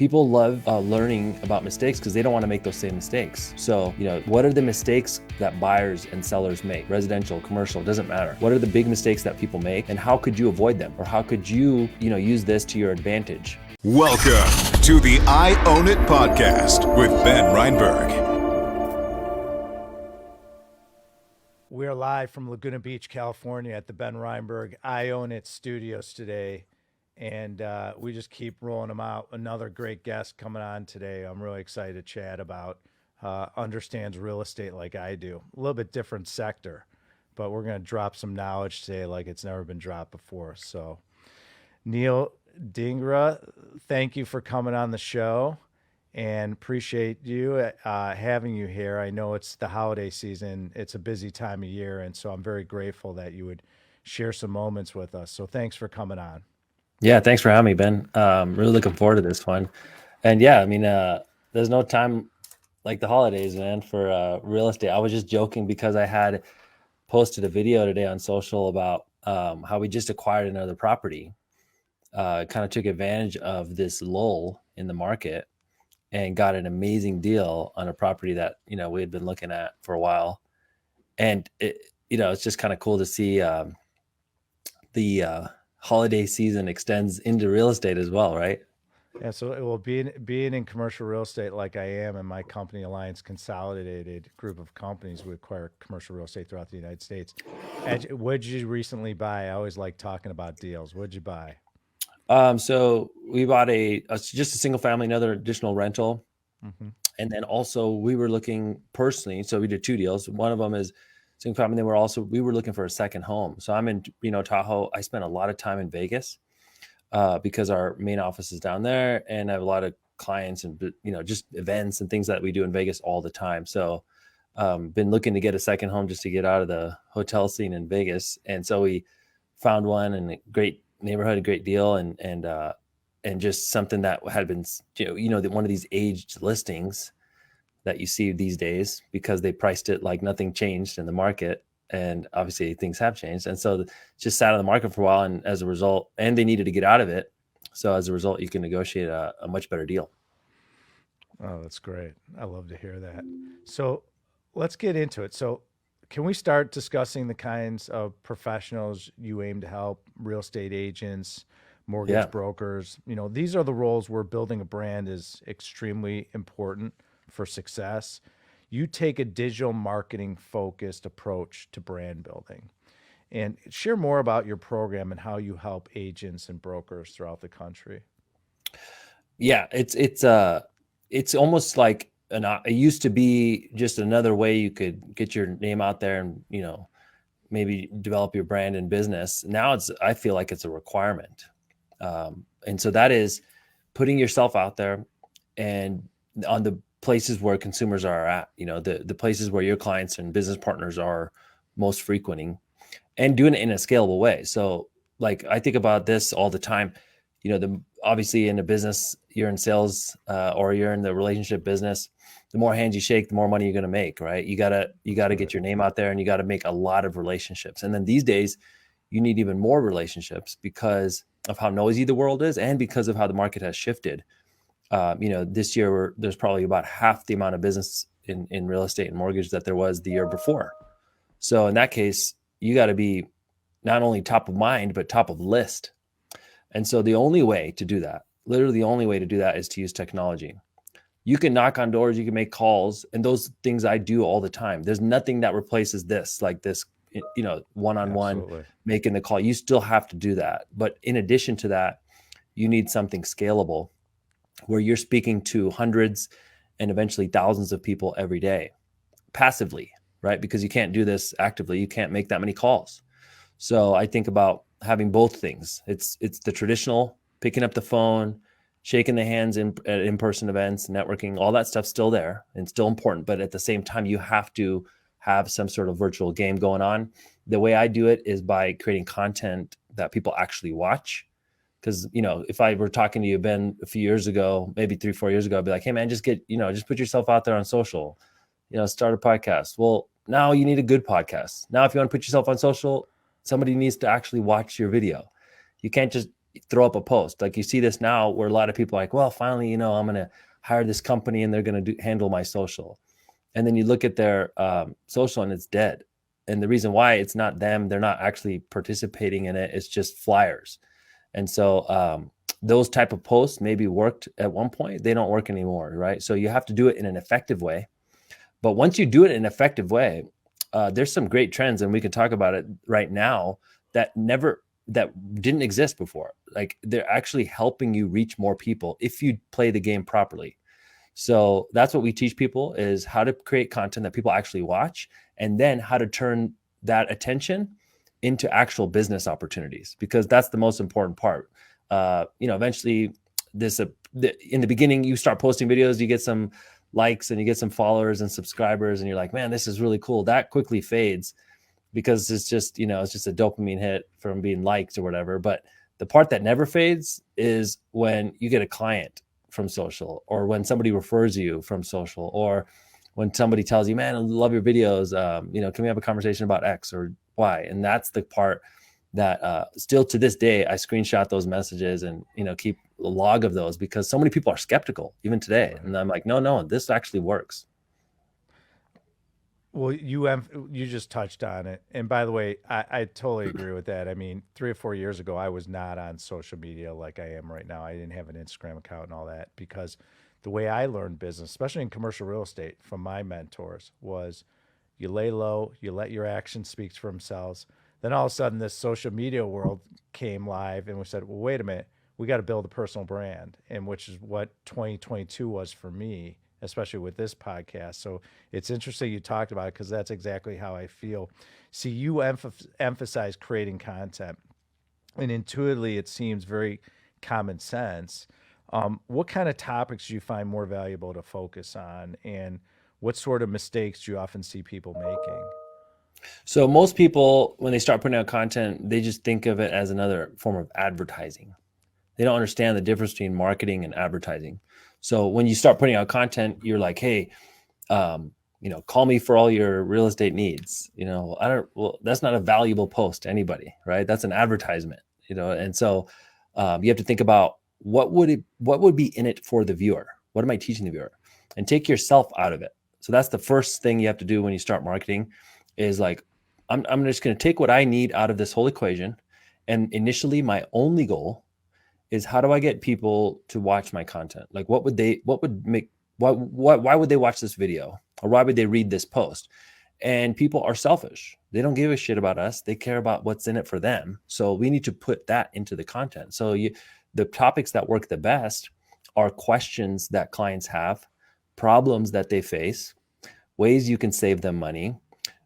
People love learning about mistakes because they don't want to make those same mistakes. So, what are the mistakes that buyers and sellers make? Residential, commercial, doesn't matter. What are the big mistakes that people make, and how could you avoid them? Or how could you, use this to your advantage? Welcome to the I Own It podcast with Ben Reinberg. We are live from Laguna Beach, California at the Ben Reinberg I Own It studios today. And we just keep rolling them out. Another great guest coming on today. I'm really excited to chat about, understands real estate like I do. A little bit different sector, but we're going to drop some knowledge today like it's never been dropped before. So Neel Dhingra, thank you for coming on the show and appreciate you having you here. I know it's the holiday season. It's a busy time of year. And so I'm very grateful that you would share some moments with us. So thanks for coming on. Yeah, thanks for having me, Ben. Really looking forward to this one. And yeah, there's no time like the holidays, man, for real estate. I was just joking because I had posted a video today on social about how we just acquired another property. Kind of took advantage of this lull in the market and got an amazing deal on a property that, we had been looking at for a while. And it's just kind of cool to see the holiday season extends into real estate as well, right? Yeah, so it will being in commercial real estate like I am, and my company Alliance Consolidated group of companies, we acquire commercial real estate throughout the United States. What did you recently buy? I always like talking about deals. What did you buy? So we bought just a single family, another additional rental. Mm-hmm. And then also we were looking personally. So we did two deals. One of them is single family. Then we were looking for a second home. So I'm in, Tahoe. I spent a lot of time in Vegas because our main office is down there, and I have a lot of clients and, just events and things that we do in Vegas all the time. So been looking to get a second home just to get out of the hotel scene in Vegas. And so we found one in a great neighborhood, a great deal. And just something that had been, one of these aged listings that you see these days because they priced it like nothing changed in the market. And obviously things have changed. And so it just sat on the market for a while. And as a result, and they needed to get out of it. So as a result, you can negotiate a much better deal. Oh, that's great. I love to hear that. So let's get into it. So can we start discussing the kinds of professionals you aim to help? Real estate agents, mortgage brokers. These are the roles where building a brand is extremely important for success. You take a digital marketing focused approach to brand building, and share more about your program and how you help agents and brokers throughout the country. Yeah, it's almost like it used to be just another way you could get your name out there and, maybe develop your brand and business. Now I feel like it's a requirement. And so that is putting yourself out there and on the places where consumers are at, the places where your clients and business partners are most frequenting, and doing it in a scalable way. So like, I think about this all the time, obviously in a business, you're in sales or you're in the relationship business, the more hands you shake, the more money you're going to make, right? You gotta get your name out there, and you got to make a lot of relationships. And then these days you need even more relationships because of how noisy the world is and because of how the market has shifted. This year there's probably about half the amount of business in real estate and mortgage that there was the year before. So in that case, you got to be not only top of mind, but top of list. And so the only way to do that, literally the only way to do that, is to use technology. You can knock on doors, you can make calls, and those things I do all the time. There's nothing that replaces this, like this, one-on-one. Absolutely. Making the call. You still have to do that. But in addition to that, you need something scalable where you're speaking to hundreds and eventually thousands of people every day passively, right? Because you can't do this actively. You can't make that many calls. So I think about having both things. It's the traditional picking up the phone, shaking the hands at in-person events, networking, all that stuff's still there and still important. But at the same time, you have to have some sort of virtual game going on. The way I do it is by creating content that people actually watch. Because, if I were talking to you, Ben, a few years ago, maybe 3-4 years ago, I'd be like, hey man, just put yourself out there on social, start a podcast. Well, now you need a good podcast. Now, if you want to put yourself on social, somebody needs to actually watch your video. You can't just throw up a post. Like you see this now where a lot of people are like, well, finally, you know, I'm going to hire this company and they're going to handle my social. And then you look at their social and it's dead. And the reason why it's not them, they're not actually participating in it. It's just flyers. And so those type of posts maybe worked at one point. They don't work anymore, right? So you have to do it in an effective way. But once you do it in an effective way, there's some great trends, and we can talk about it right now that didn't exist before. Like they're actually helping you reach more people if you play the game properly. So that's what we teach people, is how to create content that people actually watch, and then how to turn that attention into actual business opportunities, because that's the most important part. Eventually in the beginning, you start posting videos, you get some likes and you get some followers and subscribers, and you're like, man, this is really cool. That quickly fades because it's just a dopamine hit from being liked or whatever. But the part that never fades is when you get a client from social, or when somebody refers you from social, or when somebody tells you, man, I love your videos. Can we have a conversation about X or Y? And that's the part that still to this day, I screenshot those messages and, keep a log of those, because so many people are skeptical even today. Right. And I'm like, no, this actually works. Well, you just touched on it. And by the way, I totally agree with that. I mean, 3 or 4 years ago, I was not on social media like I am right now. I didn't have an Instagram account and all that, because the way I learned business, especially in commercial real estate from my mentors, was you lay low, you let your actions speak for themselves. Then all of a sudden this social media world came live, and we said, well, wait a minute, we got to build a personal brand, and which is what 2022 was for me, especially with this podcast. So it's interesting you talked about it, because that's exactly how I feel. See, you emphasize creating content, and intuitively it seems very common sense. What kind of topics do you find more valuable to focus on, and what sort of mistakes do you often see people making? So most people, when they start putting out content, they just think of it as another form of advertising. They don't understand the difference between marketing and advertising. So when you start putting out content, you're like, hey, call me for all your real estate needs. That's not a valuable post to anybody, right? That's an advertisement, and so you have to think about what would be in it for the viewer? What am I teaching the viewer? And take yourself out of it. So that's the first thing you have to do when you start marketing, is like, I'm just going to take what I need out of this whole equation. And initially my only goal is, how do I get people to watch my content? Like why would they watch this video, or why would they read this post? And people are selfish. They don't give a shit about us. They care about what's in it for them. So we need to put that into the content. So the topics that work the best are questions that clients have, problems that they face, ways you can save them money,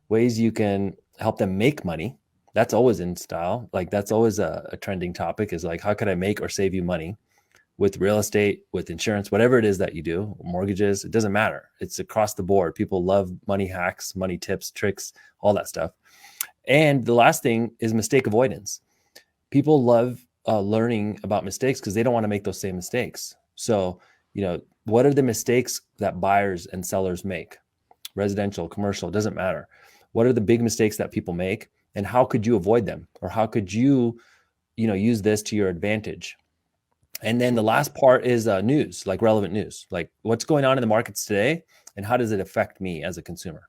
ways you can help them make money. That's always in style. Like that's always a trending topic, is like, how could I make or save you money with real estate, with insurance, whatever it is that you do, mortgages, it doesn't matter. It's across the board. People love money hacks, money tips, tricks, all that stuff. And the last thing is mistake avoidance. People love learning about mistakes because they don't want to make those same mistakes. So, what are the mistakes that buyers and sellers make? Residential, commercial, doesn't matter. What are the big mistakes that people make, and how could you avoid them? Or how could you, use this to your advantage? And then the last part is news, like relevant news, like what's going on in the markets today, and how does it affect me as a consumer?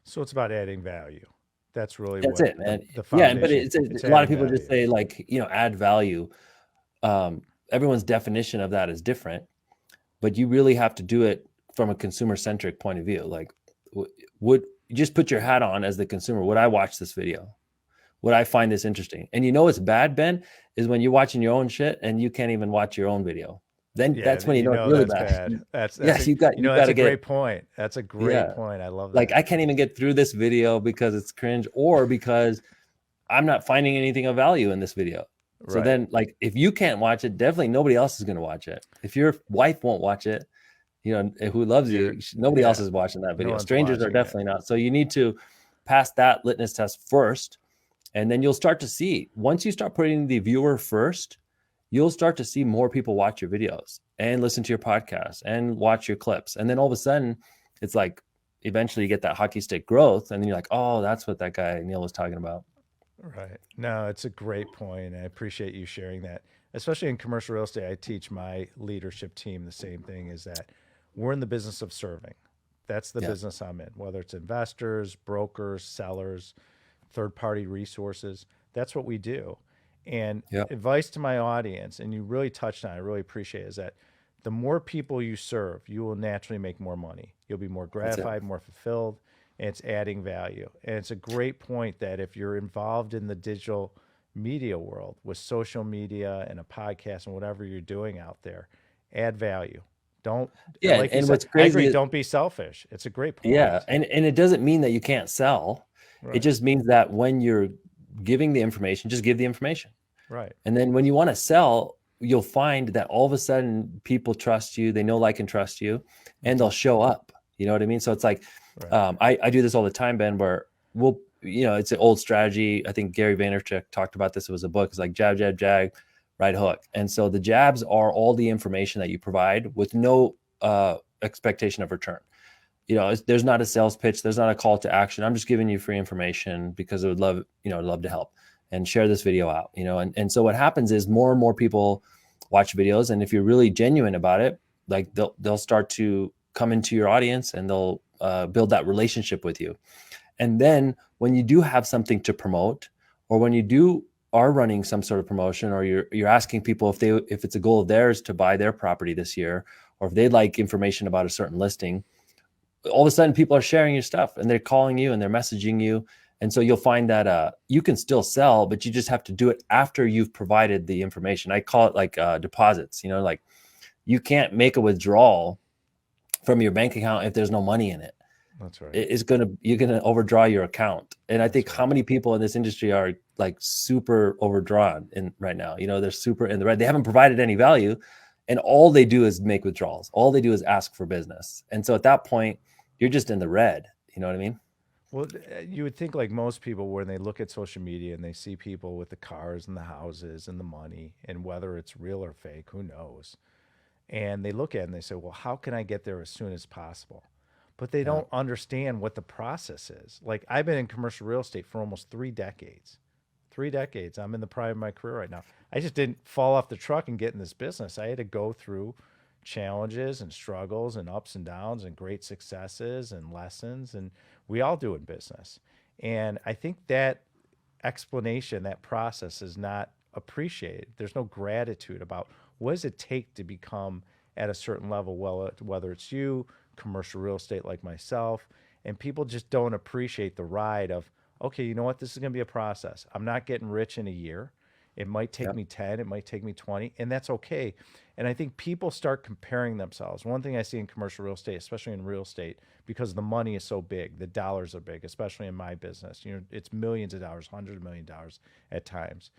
So it's about adding value. That's really That's it, man. The Yeah, but foundation. it's a lot of people just say, like, add value. Everyone's definition of that is different, but you really have to do it from a consumer-centric point of view. Like, would you just put your hat on as the consumer? Would I watch this video? Would I find this interesting? And it's bad, Ben, is when you're watching your own shit and you can't even watch your own video. Then that's when it's really bad. That's you got a great point. That's a great point. I love that. Like, I can't even get through this video because it's cringe, or because I'm not finding anything of value in this video. So then, like, if you can't watch it, definitely nobody else is going to watch it. If your wife won't watch it, who loves you, nobody else is watching that video. Strangers are definitely not. So you need to pass that litmus test first. And then you'll start to see, once you start putting the viewer first, you'll start to see more people watch your videos and listen to your podcast and watch your clips. And then all of a sudden, it's like, eventually you get that hockey stick growth. And then you're like, oh, that's what that guy Neel was talking about. Right. No, it's a great point. I appreciate you sharing that. especially in commercial real estate, I teach my leadership team the same thing, is that we're in the business of serving. That's the Yeah. business I'm in, whether it's investors, brokers, sellers, third party resources. That's what we do. And Yeah. advice to my audience, and you really touched on it, I really appreciate it, is that the more people you serve, you will naturally make more money. You'll be more That's it. gratified, more fulfilled, and it's adding value. And it's a great point that if you're involved in the digital media world with social media and a podcast and whatever you're doing out there, add value. Don't, Yeah. like you And said, what's I crazy agree, is, don't be selfish. It's a great yeah. point. And it doesn't mean that you can't sell. It Right, just means that when you're giving the information, just give the information. right, And then when you want to sell, you'll find that all of a sudden people trust you, they know, like, and trust you, and they'll show up. You know what I mean? So it's like, right. I do this all the time, Ben, where we'll, it's an old strategy. I think Gary Vaynerchuk talked about this. It was a book. It's like jab, jab, jag, right hook. And so the jabs are all the information that you provide with no expectation of return. There's not a sales pitch. There's not a call to action. I'm just giving you free information because I would love, I'd love to help and share this video out, and so what happens is more and more people watch videos. And if you're really genuine about it, like they'll start to come into your audience and they'll build that relationship with you. And then when you do have something to promote, or when you are running some sort of promotion, or you're asking people if it's a goal of theirs to buy their property this year, or if they'd like information about a certain listing, all of a sudden people are sharing your stuff and they're calling you and they're messaging you. And so you'll find that you can still sell, but you just have to do it after you've provided the information. I call it like deposits, like you can't make a withdrawal from your bank account if there's no money in it. That's right. You're going to overdraw your account. And I think That's how many people in this industry are like super overdrawn right now, they're super in the red. They haven't provided any value, and all they do is make withdrawals. All they do is ask for business. And so at that point, you're just in the red. You know what I mean? Well, you would think, like most people, when they look at social media and they see people with the cars and the houses and the money, and whether it's real or fake, who knows? And they look at it and they say, well, how can I get there as soon as possible? But they Yeah. don't understand what the process is. Like, I've been in commercial real estate for almost 3 decades. 3 decades. I'm in the prime of my career right now. I just didn't fall off the truck and get in this business. I had to go through challenges and struggles and ups and downs and great successes and lessons. And we all do in business. And I think that explanation, that process is not appreciated. There's no gratitude about what does it take to become at a certain level, well, whether it's you, commercial real estate like myself, and people just don't appreciate the ride of, okay, you know what, this is going to be a process. I'm not getting rich in a year. It might take Yep. me 10, it might take me 20, and that's okay. And I think people start comparing themselves. One thing I see in commercial real estate, especially in real estate, because the money is so big, the dollars are big, especially in my business. It's millions of dollars, $100 million at times.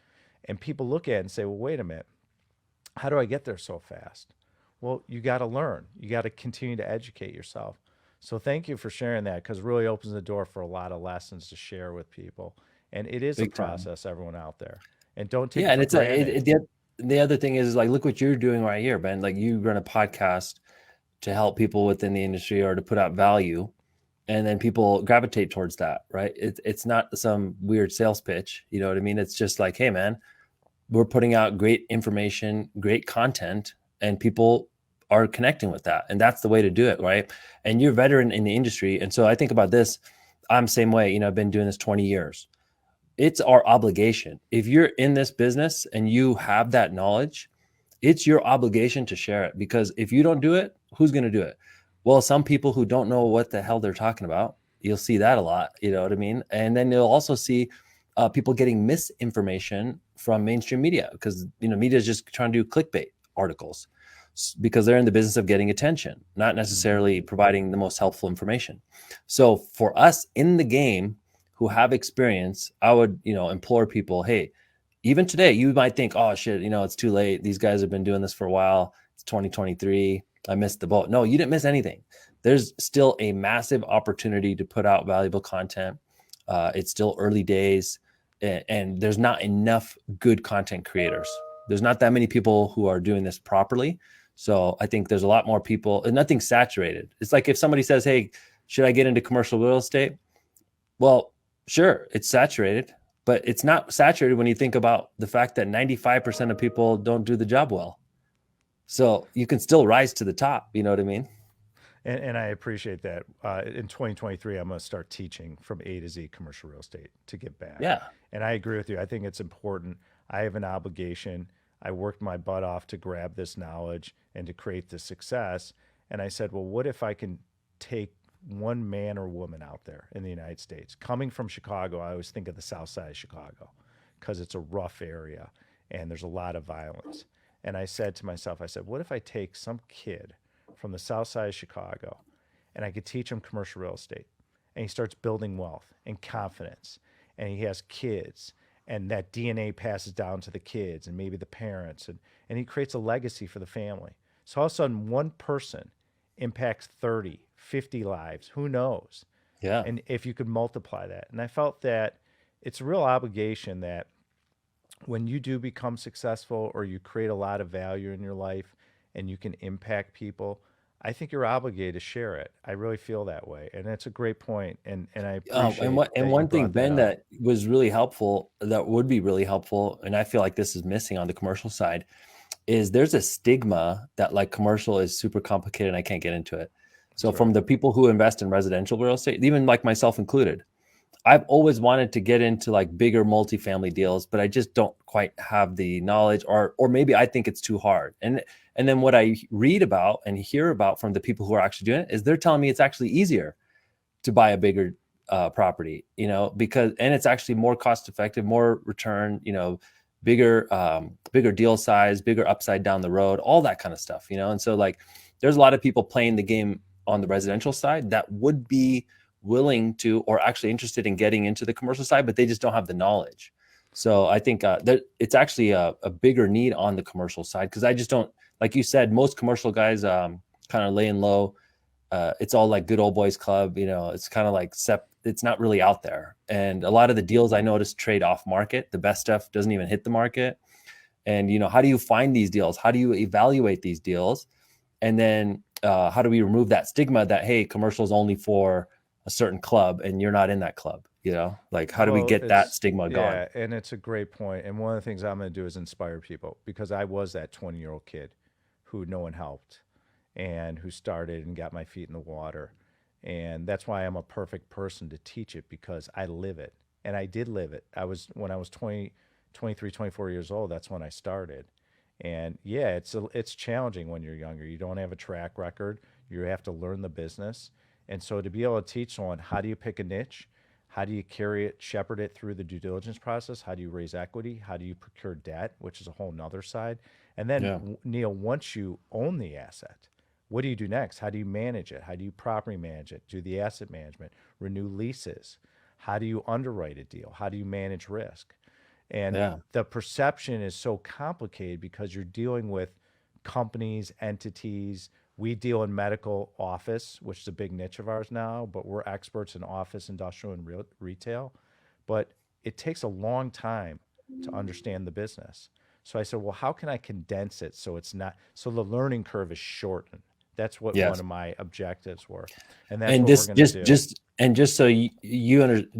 And people look at it and say, well, wait a minute, how do I get there so fast? Well, you got to learn. You got to continue to educate yourself. So thank you for sharing that, because it really opens the door for a lot of lessons to share with people. And it is a Big time. process, everyone out there. And don't take Yeah. it And for it's granted. the other thing is, like, look what you're doing right here, Ben. Like, you run a podcast to help people within the industry or to put out value, and then people gravitate towards that, right? It's not some weird sales pitch. You know what I mean? It's just like, hey, man, we're putting out great information, great content, and people are connecting with that. And that's the way to do it, right? And you're a veteran in the industry. And so I think about this, I'm same way. I've been doing this 20 years. It's our obligation. If you're in this business and you have that knowledge, it's your obligation to share it, because if you don't do it, who's going to do it? Well, some people who don't know what the hell they're talking about, you'll see that a lot. You know what I mean? And then you'll also see people getting misinformation from mainstream media, because media is just trying to do clickbait articles because they're in the business of getting attention, not necessarily providing the most helpful information. So for us in the game who have experience, I would implore people, hey, even today, you might think, oh shit, it's too late. These guys have been doing this for a while. It's 2023. I missed the boat. No, you didn't miss anything. There's still a massive opportunity to put out valuable content. It's still early days, and there's not enough good content creators. There's not that many people who are doing this properly. So I think there's a lot more people, and nothing's saturated. It's like if somebody says, hey, should I get into commercial real estate? Well, sure, it's saturated. but it's not saturated when you think about the fact that 95% of people don't do the job well. So you can still rise to the top. You know what I mean? And I appreciate that. In 2023, I'm going to start teaching from A to Z commercial real estate to give back. Yeah. And I agree with you. I think it's important. I have an obligation. I worked my butt off to grab this knowledge and to create this success. And I said, well, what if I can take one man or woman out there in the United States? Coming from Chicago, I always think of the South Side of Chicago because it's a rough area and there's a lot of violence. And I said to myself, I said, what if I take some kid from the South Side of Chicago and I could teach him commercial real estate, and he starts building wealth and confidence, and he has kids, and that DNA passes down to the kids and maybe the parents, and he creates a legacy for the family. So all of a sudden, one person impacts 30, 50 lives, who knows? Yeah. And if you could multiply that. And I felt that it's a real obligation that when you do become successful or you create a lot of value in your life and you can impact people, I think you're obligated to share it. I really feel that way. And that's a great point. And I appreciate And that you one thing, brought Ben, up. that was really helpful, that would be really helpful, and I feel like this is missing on the commercial side, is there's a stigma that like commercial is super complicated and I can't get into it. So That's from right. the people who invest in residential real estate, even like myself included, I've always wanted to get into like bigger multifamily deals, but I just don't quite have the knowledge, or maybe I think it's too hard. And then what I read about and hear about from the people who are actually doing it is they're telling me it's actually easier to buy a bigger property, because it's actually more cost effective, more return, bigger deal size, bigger upside down the road, all that kind of stuff, And so like, there's a lot of people playing the game on the residential side that would be willing to, or actually interested in getting into the commercial side, but they just don't have the knowledge. So I think that it's actually a bigger need on the commercial side, because I just don't, like you said, most commercial guys kind of laying low. It's all like good old boys club, it's kind of like it's not really out there. And a lot of the deals I noticed trade off market. The best stuff doesn't even hit the market. And, how do you find these deals? How do you evaluate these deals? And then how do we remove that stigma that, hey, commercial is only for a certain club and you're not in that club, like how do we Well, get that stigma gone? yeah, and it's a great point. And one of the things I'm going to do is inspire people, because I was that 20-year-old kid who no one helped and who started and got my feet in the water. And that's why I'm a perfect person to teach it, because I live it. And I did live it. When I was 20, 23, 24 years old, that's when I started. And yeah, it's challenging when you're younger. You don't have a track record. You have to learn the business. And so to be able to teach someone, how do you pick a niche? How do you carry it, shepherd it through the due diligence process? How do you raise equity? How do you procure debt, which is a whole nother side? And then, Yeah. Neil, once you own the asset, what do you do next? How do you manage it? How do you property manage it? Do the asset management, renew leases? How do you underwrite a deal? How do you manage risk? And Yeah. the perception is so complicated because you're dealing with companies, entities. We deal in medical office, which is a big niche of ours now, but we're experts in office, industrial, and retail. But it takes a long time to understand the business. So I said, well, how can I condense it so so the learning curve is shortened? That's what one Yes. of my objectives were. And that's And what this we're going to do. just so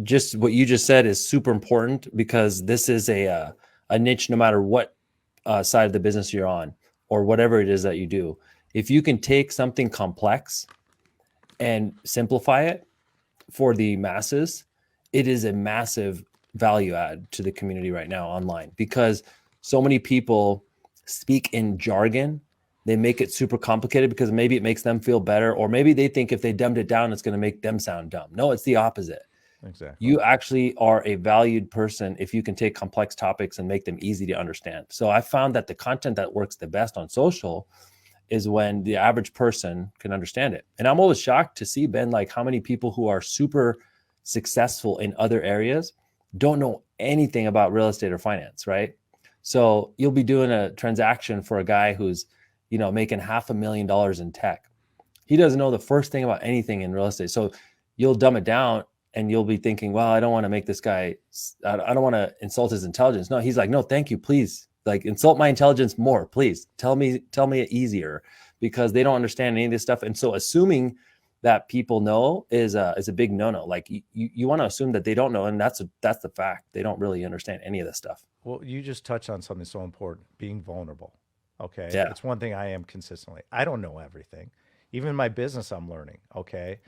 just what you just said is super important, because this is a niche, no matter what side of the business you're on or whatever it is that you do. If you can take something complex and simplify it for the masses, it is a massive value add to the community right now online, because so many people speak in jargon. They make it super complicated because maybe it makes them feel better, or maybe they think if they dumbed it down, it's going to make them sound dumb. No, it's the opposite. Exactly. You actually are a valued person if you can take complex topics and make them easy to understand. So I found that the content that works the best on social is when the average person can understand it. And I'm always shocked to see, Ben, like how many people who are super successful in other areas don't know anything about real estate or finance, right? So you'll be doing a transaction for a guy who's, making $500,000 in tech. He doesn't know the first thing about anything in real estate. So you'll dumb it down and you'll be thinking, well, I don't want to make this guy, I don't want to insult his intelligence. No, he's like, no, thank you, please. Like, insult my intelligence more, please. Tell me it easier, because they don't understand any of this stuff. And so assuming that people know is a big no-no. Like you want to assume that they don't know, and that's the fact. They don't really understand any of this stuff. Well, you just touched on something so important, being vulnerable. Okay. Yeah. It's one thing I am consistently. I don't know everything. Even in my business, I'm learning. Okay.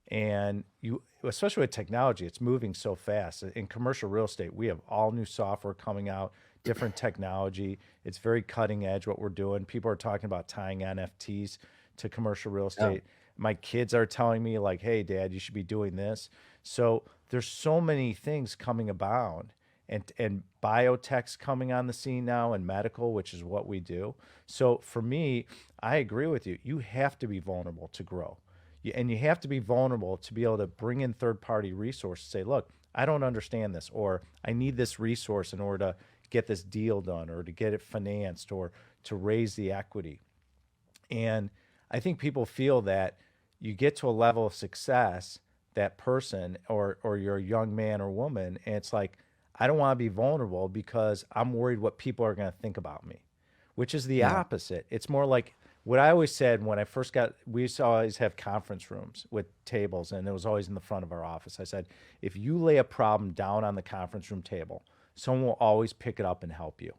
And you, especially with technology, it's moving so fast. In commercial real estate, we have all new software coming out, different technology. It's very cutting edge what we're doing. People are talking about tying NFTs to commercial real Yeah. estate. My kids are telling me, like, hey, Dad, you should be doing this. So there's so many things coming about, and biotech's coming on the scene now, and medical, which is what we do. So for me, I agree with you. You have to be vulnerable to grow. And you have to be vulnerable to be able to bring in third party resources, say, look, I don't understand this, or I need this resource in order to get this deal done, or to get it financed, or to raise the equity. And I think people feel that you get to a level of success, that person, or you're a young man or woman, and it's like, I don't want to be vulnerable because I'm worried what people are going to think about me, which is the Yeah. opposite. It's more like what I always said when I first got, we used to always have conference rooms with tables, and it was always in the front of our office. I said, if you lay a problem down on the conference room table, someone will always pick it up and help you.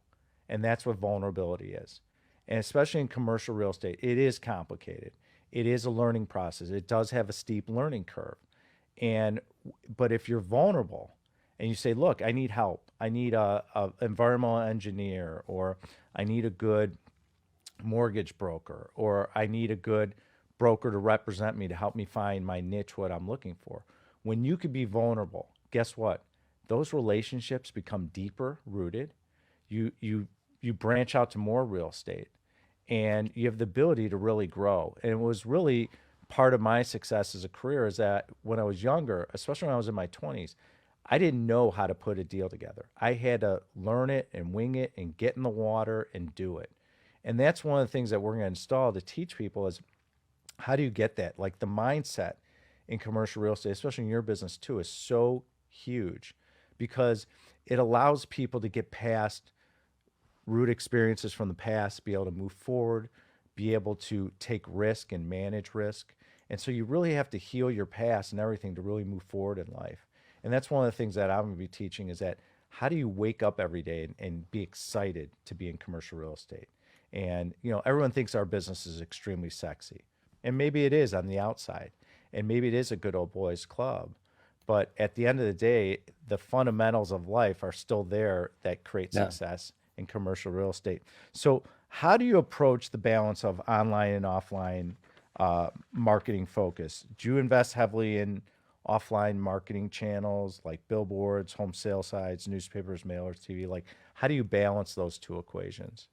And that's what vulnerability is. And especially in commercial real estate, it is complicated. It is a learning process. It does have a steep learning curve. And but if you're vulnerable and you say, look, I need help. I need a environmental engineer, or I need a good mortgage broker, or I need a good broker to represent me to help me find my niche, what I'm looking for. When you could be vulnerable, guess what? Those relationships become deeper rooted. You branch out to more real estate, and you have the ability to really grow. And it was really part of my success as a career is that when I was younger, especially when I was in my 20s, I didn't know how to put a deal together. I had to learn it and wing it and get in the water and do it. And that's one of the things that we're going to install to teach people is how do you get that? Like the mindset in commercial real estate, especially in your business too, is so huge because it allows people to get past root experiences from the past, be able to move forward, be able to take risk and manage risk. And so you really have to heal your past and everything to really move forward in life. And that's one of the things that I'm going to be teaching is that how do you wake up every day and be excited to be in commercial real estate? And, you know, everyone thinks our business is extremely sexy. And maybe it is on the outside. And maybe it is a good old boys club. But at the end of the day, the fundamentals of life are still there that create Yeah. success in commercial real estate. So, how do you approach the balance of online and offline marketing focus? Do you invest heavily in offline marketing channels like billboards, home sale sites, newspapers, mailers, TV? Like, how do you balance those two equations?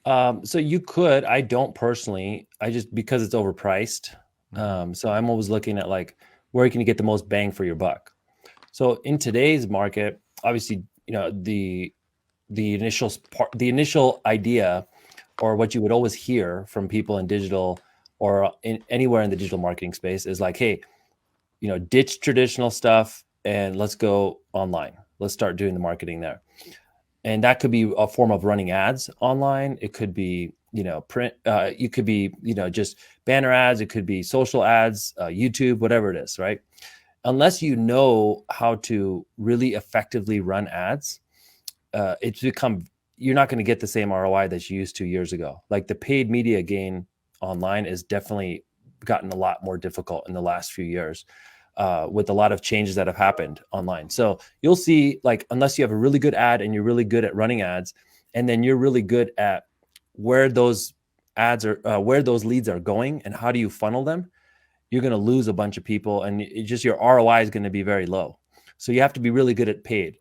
So you could. I don't personally. I just because it's overpriced. Hmm. So I'm always looking at like where can you get the most bang for your buck. So in today's market, obviously, the initial part, the initial idea, or what you would always hear from people in digital or in anywhere in the digital marketing space is like, hey, ditch traditional stuff and let's go online. Let's start doing the marketing there. And that could be a form of running ads online. It could be, print. You could be, just banner ads. It could be social ads, YouTube, whatever it is, right? Unless you know how to really effectively run ads, you're not going to get the same ROI that you used 2 years ago. Like the paid media gain online is definitely gotten a lot more difficult in the last few years. With a lot of changes that have happened online. So you'll see, like, unless you have a really good ad and you're really good at running ads, and then you're really good at where those ads are, where those leads are going and how do you funnel them, you're going to lose a bunch of people and your ROI is going to be very low. So you have to be really good at paid.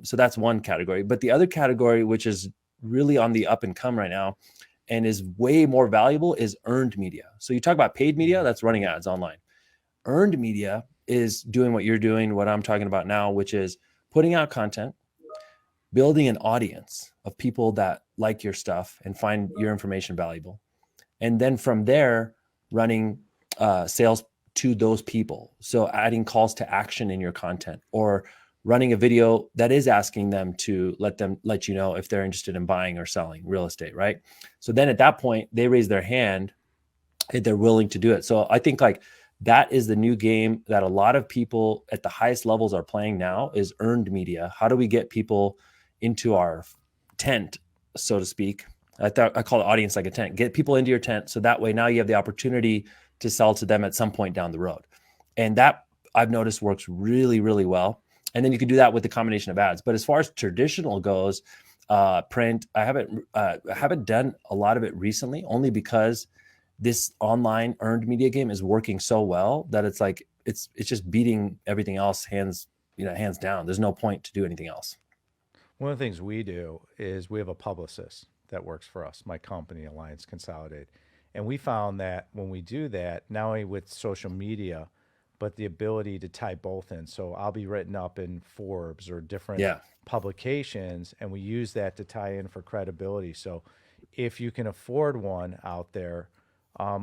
So that's one category. But the other category, which is really on the up and come right now and is way more valuable, is earned media. So you talk about paid media, that's running ads online. Earned media is doing what you're doing, what I'm talking about now, which is putting out content, building an audience of people that like your stuff and find your information valuable. And then from there, running sales to those people. So adding calls to action in your content or running a video that is asking them to let you know if they're interested in buying or selling real estate, right? So then at that point, they raise their hand and they're willing to do it. So I think like That is the new game that a lot of people at the highest levels are playing now, is earned media. How do we get people into our tent, so to speak? I call the audience like a tent. Get people into your tent, so that way now you have the opportunity to sell to them at some point down the road. And that, I've noticed, works really, really well. And then you can do that with the combination of ads. But as far as traditional goes, print, I haven't done a lot of it recently, only because this online earned media game is working so well that it's like it's just beating everything else hands down. There's no point to do anything else. One of the things we do is we have a publicist that works for us, my company, Alliance Consolidate. And we found that when we do that, not only with social media, but the ability to tie both in. So I'll be written up in Forbes or different Yeah. publications, and we use that to tie in for credibility. So if you can afford one out there,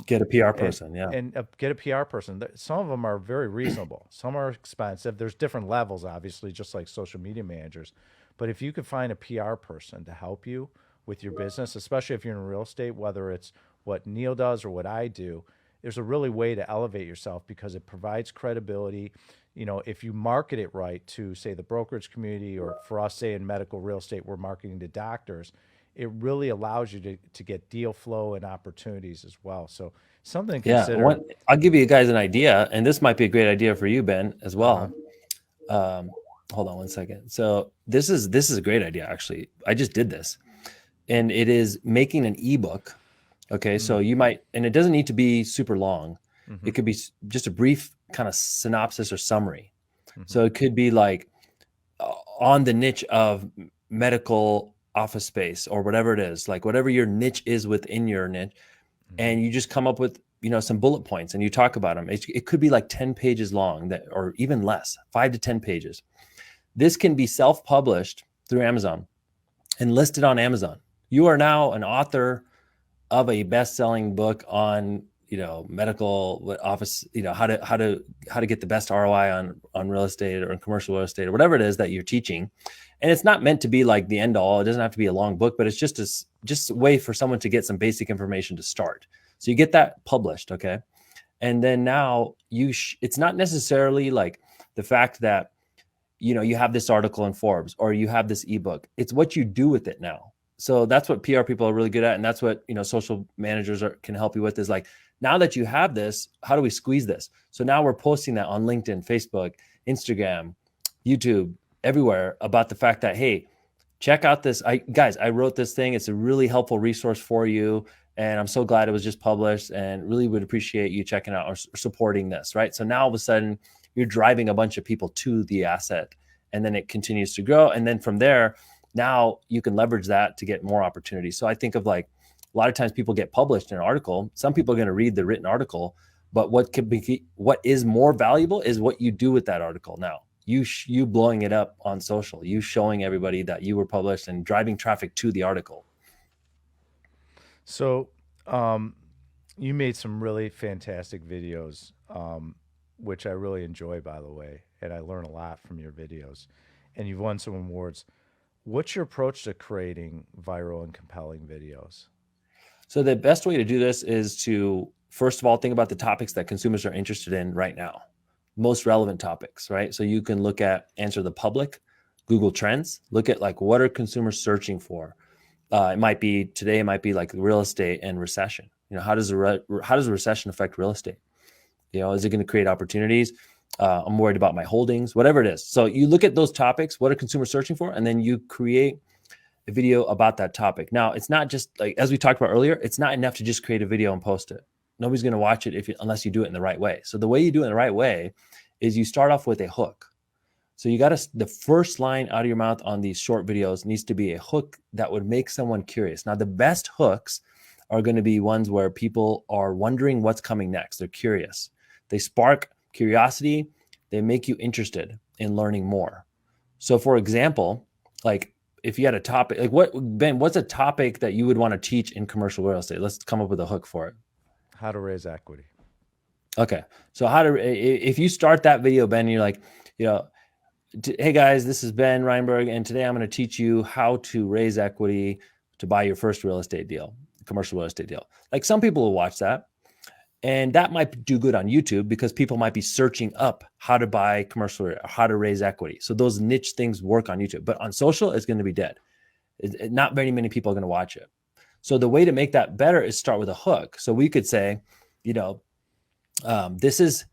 Get a PR person. Yeah. and get a PR person. Some of them are very reasonable. Some are expensive. There's different levels, obviously, just like social media managers. But if you could find a PR person to help you with your business, especially if you're in real estate, whether it's what Neel does or what I do, there's a really way to elevate yourself because it provides credibility. You know, if you market it right to, say, the brokerage community, or for us, say, in medical real estate, we're marketing to doctors, it really allows you to get deal flow and opportunities as well. So something to Yeah. consider. I'll give you guys an idea, and this might be a great idea for you, Ben, as well. Um, Hold on one second. So this is a great idea, actually. I just did this, and it is making an ebook. Okay. So you might, and it doesn't need to be super long. It could be just a brief kind of synopsis or summary. So it could be like on the niche of medical office space or whatever it is, like whatever your niche is within your niche. And you just come up with, some bullet points and you talk about them. It could be like 10 pages long, or even less, 5 to 10 pages. This can be self-published through Amazon and listed on Amazon. You are now an author of a best-selling book on, medical office, how to get the best ROI on real estate or in commercial real estate or whatever it is that you're teaching. And it's not meant to be like the end all. It doesn't have to be a long book, but it's just a way for someone to get some basic information to start. So you get that published, okay? And then now it's not necessarily like the fact that you have this article in Forbes or you have this ebook. It's what you do with it now. So that's what PR people are really good at, and that's what social managers can help you with. Is like, now that you have this, how do we squeeze this? So now we're posting that on LinkedIn, Facebook, Instagram, YouTube, everywhere, about the fact that, hey, check out this. I wrote this thing. It's a really helpful resource for you. And I'm so glad it was just published, and really would appreciate you checking out or supporting this, right? So now all of a sudden you're driving a bunch of people to the asset, and then it continues to grow. And then from there, now you can leverage that to get more opportunities. So I think of like, a lot of times people get published in an article. Some people are going to read the written article, but what is more valuable is what you do with that article now. You blowing it up on social, you showing everybody that you were published and driving traffic to the article. So you made some really fantastic videos, which I really enjoy, by the way, and I learn a lot from your videos, and you've won some awards. What's your approach to creating viral and compelling videos? So the best way to do this is to, first of all, think about the topics that consumers are interested in right now, most relevant topics, right? So you can look at Answer the Public, Google Trends, look at like, what are consumers searching for? It might be like real estate and recession. How does a recession affect real estate? Is it going to create opportunities? I'm worried about my holdings, whatever it is. So you look at those topics, what are consumers searching for? And then you create a video about that topic. Now, it's not just like, as we talked about earlier, it's not enough to just create a video and post it. Nobody's going to watch it unless you do it in the right way. So the way you do it in the right way is you start off with a hook. So the first line out of your mouth on these short videos needs to be a hook that would make someone curious. Now, the best hooks are going to be ones where people are wondering what's coming next. They're curious. They spark curiosity. They make you interested in learning more. So for example, like if you had a topic, like what's a topic that you would want to teach in commercial real estate? Let's come up with a hook for it. How to raise equity. Okay. So if you start that video, Ben, you're like, hey guys, this is Ben Reinberg, and today I'm going to teach you how to raise equity to buy your first real estate deal, commercial real estate deal. Like, some people will watch that, And that might do good on YouTube because people might be searching up how to buy commercial or how to raise equity. So those niche things work on YouTube, but on social, it's going to be dead. Not very many people are going to watch it. So the way to make that better is start with a hook. So we could say, you know, this is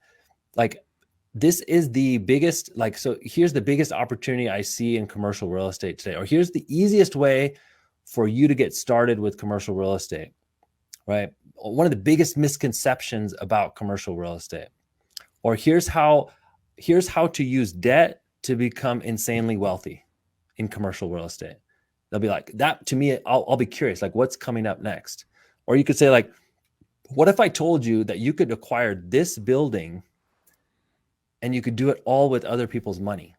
the biggest, so here's the biggest opportunity I see in commercial real estate today, or here's the easiest way for you to get started with commercial real estate, right? One of the biggest misconceptions about commercial real estate, or here's how to use debt to become insanely wealthy in commercial real estate. They'll be like, that to me, I'll be curious, like what's coming up next? Or you could say like, what if I told you that you could acquire this building and you could do it all with other people's money?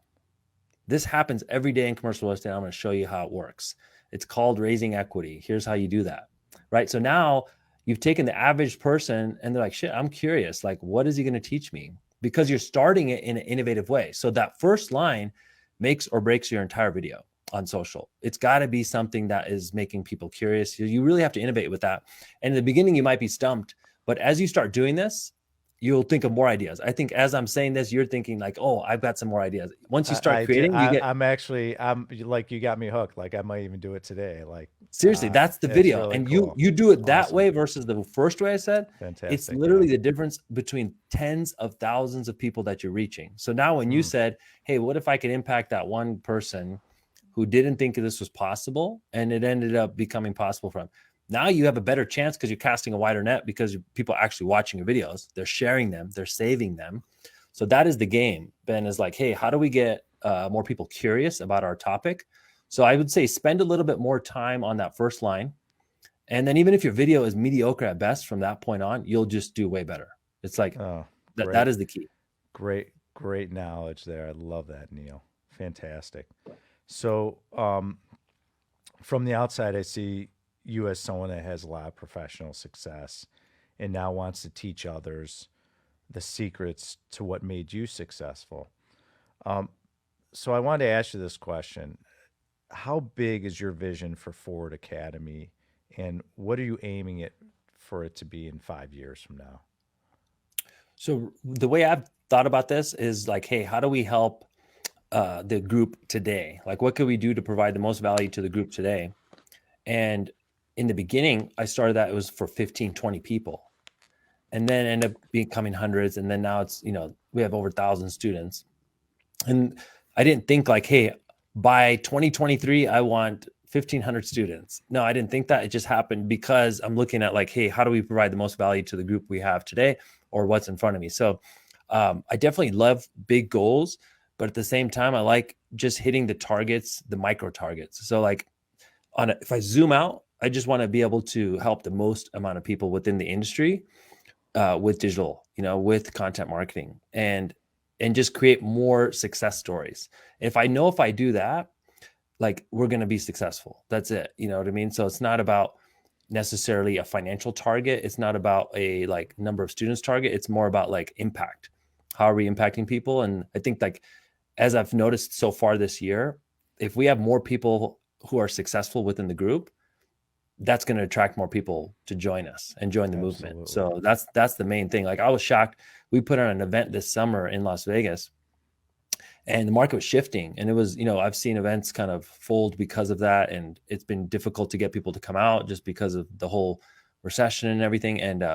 This happens every day in commercial real estate. I'm going to show you how it works. It's called raising equity. Here's how you do that, right? So now you've taken the average person and they're like, shit, I'm curious. Like, what is he going to teach me? Because you're starting it in an innovative way. So that first line makes or breaks your entire video on social. It's got to be something that is making people curious. You really have to innovate with that. And in the beginning, you might be stumped, but as you start doing this, you'll think of more ideas. I think as I'm saying this, you're thinking like, oh, I've got some more ideas. Once you start creating, you get. I'm like, you got me hooked. Like I might even do it today. Like Seriously, that's the video. really And cool. you do it that Awesome. way versus the first way I said. Fantastic. It's literally the difference between tens of thousands of people that you're reaching. So now when you said, hey, what if I could impact that one person who didn't think this was possible and it ended up becoming possible for them? Now you have a better chance because you're casting a wider net because people are actually watching your videos. They're sharing them. They're saving them. So that is the game. Ben is like, hey, how do we get more people curious about our topic? So I would say spend a little bit more time on that first line. And then even if your video is mediocre at best from that point on, you'll just do way better. It's like that is the key. Great knowledge there. I love that, Neel. Fantastic. So from the outside, I see you as someone that has a lot of professional success and now wants to teach others the secrets to what made you successful. So I wanted to ask you this question. How big is your vision for Forward Academy, and what are you aiming it for it to be in 5 years from now? So the way I've thought about this is like, hey, how do we help the group today? Like, what could we do to provide the most value to the group today? And in the beginning, I started that it was for 15, 20 people, and then ended up becoming hundreds. And then now it's, we have over 1,000 students. And I didn't think like, hey, by 2023, I want 1,500 students. No, I didn't think that. It just happened because I'm looking at like, hey, how do we provide the most value to the group we have today or what's in front of me? So I definitely love big goals, but at the same time, I like just hitting the targets, the micro targets. So like if I zoom out, I just want to be able to help the most amount of people within the industry with digital, with content marketing and just create more success stories. If I do that, like we're going to be successful. That's it. You know what I mean? So it's not about necessarily a financial target. It's not about a like number of students target. It's more about like impact. How are we impacting people? And I think like, as I've noticed so far this year, if we have more people who are successful within the group, that's going to attract more people to join us and join the movement. So that's the main thing. Like I was shocked. We put on an event this summer in Las Vegas and the market was shifting. And it was, I've seen events kind of fold because of that. And it's been difficult to get people to come out just because of the whole recession and everything. And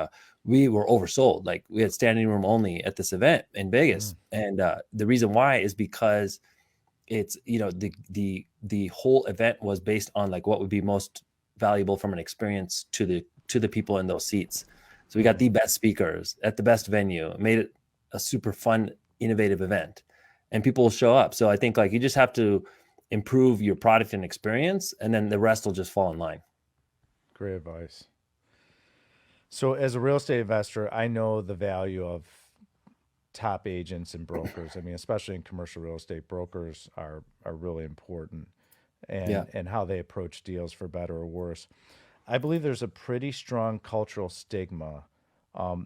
we were oversold. Like we had standing room only at this event in Vegas. And the reason why is because it's, the whole event was based on like what would be most valuable from an experience to the people in those seats. So we got the best speakers at the best venue, made it a super fun, innovative event, and people will show up. So I think like you just have to improve your product and experience, and then the rest will just fall in line. Great advice. So as a real estate investor, I know the value of top agents and brokers. I mean, especially in commercial real estate, brokers are really important, and how they approach deals, for better or worse. I believe there's a pretty strong cultural stigma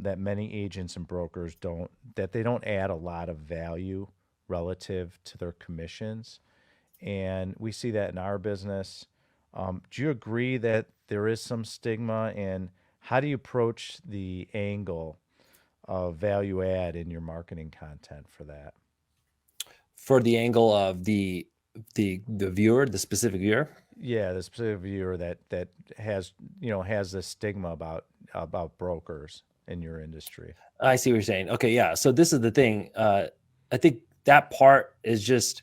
that many agents and brokers don't add a lot of value relative to their commissions. And we see that in our business. Do you agree that there is some stigma, and how do you approach the angle value add in your marketing content for that? For the angle of the viewer, the specific viewer. Yeah, the specific viewer that has has this stigma about brokers in your industry. I see what you're saying. Okay, yeah. So this is the thing. I think that part is just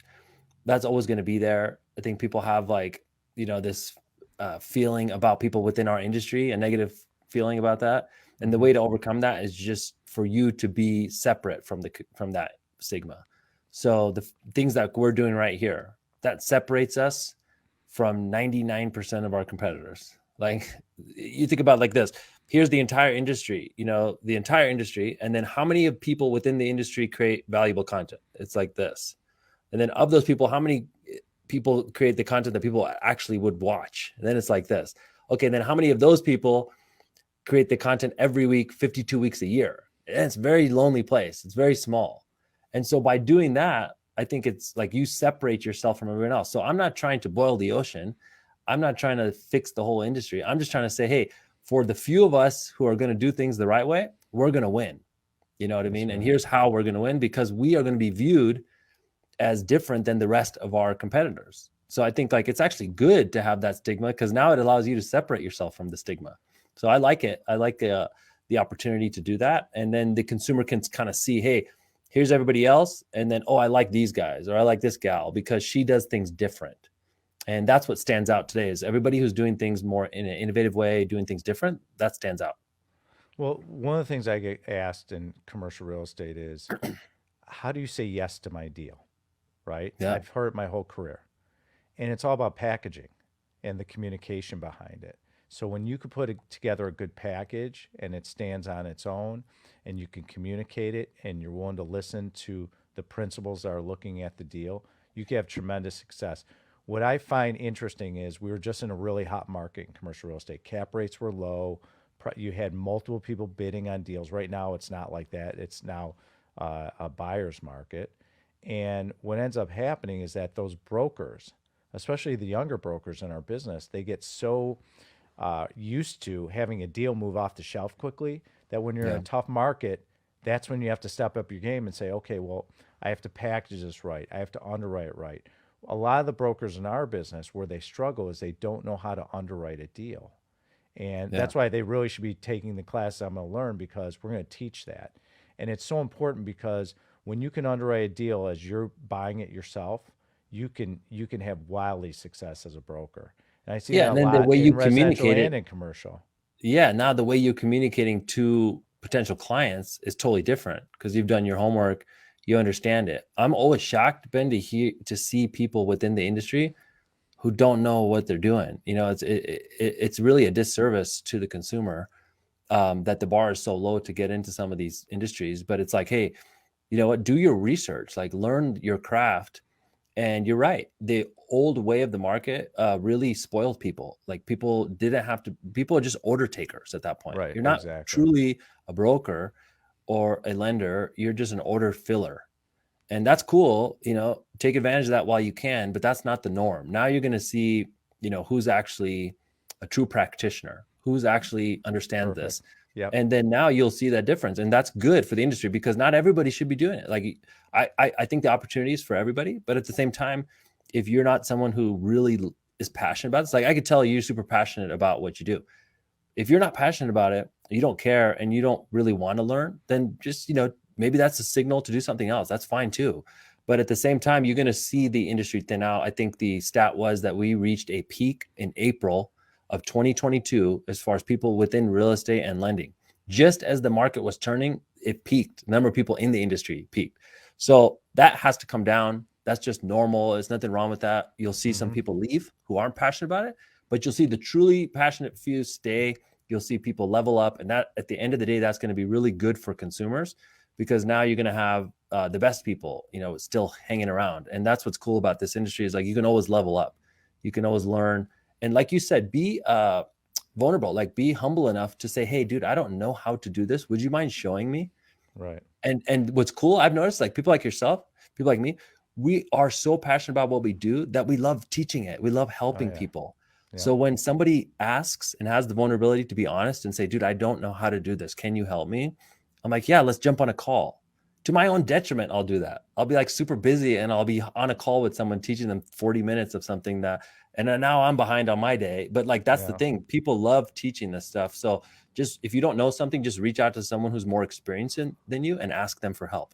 that's always going to be there. I think people have like this feeling about people within our industry, a negative feeling about that, and the Hmm. way to overcome that is just for you to be separate from that stigma. So the things that we're doing right here that separates us from 99% of our competitors. Like you think about like this, here's the entire industry, the entire industry. And then how many of people within the industry create valuable content? It's like this. And then of those people, how many people create the content that people actually would watch? And then it's like this. Okay, then how many of those people create the content every week, 52 weeks a year? And it's a very lonely place. It's very small. And so by doing that, I think it's like you separate yourself from everyone else. So I'm not trying to boil the ocean. I'm not trying to fix the whole industry. I'm just trying to say, hey, for the few of us who are going to do things the right way, we're going to win. You know what I That's mean? And right. here's how we're going to win, because we are going to be viewed as different than the rest of our competitors. So I think like it's actually good to have that stigma, because now it allows you to separate yourself from the stigma. So I like it. I like the opportunity to do that. And then the consumer can kind of see, hey, here's everybody else. And then, oh, I like these guys, or I like this gal because she does things different. And that's what stands out today, is everybody who's doing things more in an innovative way, doing things different, that stands out. Well, one of the things I get asked in commercial real estate is, how do you say yes to my deal? Right? Yeah. I've heard it my whole career. And it's all about packaging and the communication behind it. So when you could put together a good package and it stands on its own and you can communicate it and you're willing to listen to the principals that are looking at the deal, you can have tremendous success. What I find interesting is we were just in a really hot market in commercial real estate. Cap rates were low. You had multiple people bidding on deals. Right now, it's not like that. It's now a buyer's market. And what ends up happening is that those brokers, especially the younger brokers in our business, they get so used to having a deal move off the shelf quickly that when you're in Yeah. a tough market, that's when you have to step up your game and say, okay, well, I have to package this right. I have to underwrite it right. A lot of the brokers in our business, where they struggle is they don't know how to underwrite a deal. And Yeah. that's why they really should be taking the class I'm going to learn, because we're going to teach that. And it's so important because when you can underwrite a deal as you're buying it yourself, you can have wildly success as a broker. And I see Yeah. that a And then the lot way you in residential communicate and it, in commercial. yeah, now the way you're communicating to potential clients is totally different because you've done your homework, you understand it. I'm always shocked, Ben, to see people within the industry who don't know what they're doing. It's really a disservice to the consumer, that the bar is so low to get into some of these industries. But it's like, hey, you know what? Do your research, like learn your craft. And you're right. The old way of the market really spoiled people. Like people didn't have to, people are just order takers at that point. Right, You're not exactly. truly a broker or a lender. You're just an order filler. And that's cool. Take advantage of that while you can, but that's not the norm. Now you're going to see, who's actually a true practitioner, who's actually understands Perfect. this. Yep. And then now you'll see that difference. And that's good for the industry because not everybody should be doing it. Like I think the opportunity is for everybody, but at the same time, if you're not someone who really is passionate about this, like I could tell you're super passionate about what you do. If you're not passionate about it, you don't care, and you don't really want to learn, then just, maybe that's a signal to do something else. That's fine too. But at the same time, you're going to see the industry thin out. I think the stat was that we reached a peak in April of 2022 as far as people within real estate and lending. Just as the market was turning, it peaked. The number of people in the industry peaked. So that has to come down. That's just normal. There's nothing wrong with that. You'll see some Hmm. people leave who aren't passionate about it, but you'll see the truly passionate few stay. You'll see people level up. And that, at the end of the day, that's going to be really good for consumers, because now you're going to have the best people, still hanging around. And that's what's cool about this industry, is like you can always level up. You can always learn. And like you said, be vulnerable, like be humble enough to say, hey, dude, I don't know how to do this. Would you mind showing me? Right. And what's cool, I've noticed, like people like yourself, people like me, we are so passionate about what we do that we love teaching it. We love Oh helping yeah. people. Yep. So when somebody asks and has the vulnerability to be honest and say, dude, I don't know how to do this, can you help me? I'm like, yeah, let's jump on a call. To my own detriment, I'll do that. I'll be like super busy and I'll be on a call with someone teaching them 40 minutes of something that, and then now I'm behind on my day. But like, that's the Yeah. thing. People love teaching this stuff. So just, if you don't know something, just reach out to someone who's more experienced than you and ask them for help.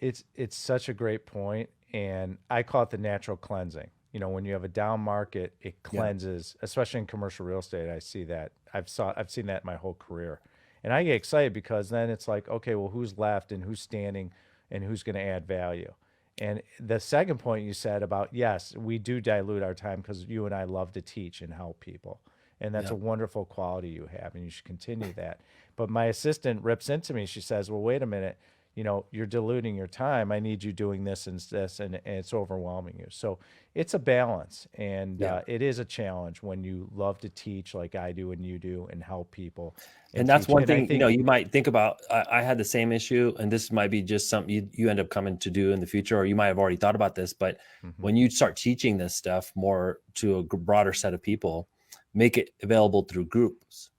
It's such a great point, and I call it the natural cleansing. When you have a down market, it Yeah. cleanses, especially in commercial real estate. I see that. I've seen that my whole career. And I get excited because then it's like, okay, well, who's left and who's standing and who's going to add value? And the second point you said about, yes, we do dilute our time because you and I love to teach and help people. And that's Yeah. a wonderful quality you have, and you should continue that. But my assistant rips into me. She says, well, wait a minute, you're diluting your time. I need you doing this and this, and it's overwhelming you. So it's a balance, and Yeah. it is a challenge when you love to teach like I do and you do and help people and And that's teach. one And I thing, think, you might think about. I had the same issue, and this might be just something you end up coming to do in the future, or you might have already thought about this. But mhm, when you start teaching this stuff more to a broader set of people, make it available through groups,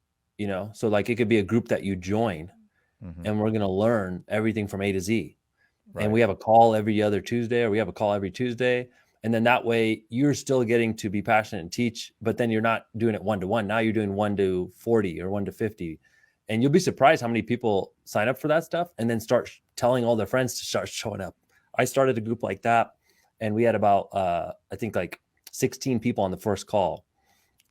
so like it could be a group that you join, mhm, and we're going to learn everything from A to Z. And right, we have a call every other Tuesday, or we have a call every Tuesday. And then that way you're still getting to be passionate and teach, but then you're not doing it 1-to-1. Now you're doing 1-to-40 or 1-to-50. And you'll be surprised how many people sign up for that stuff and then start telling all their friends to start showing up. I started a group like that, and we had about, I think like 16 people on the first call.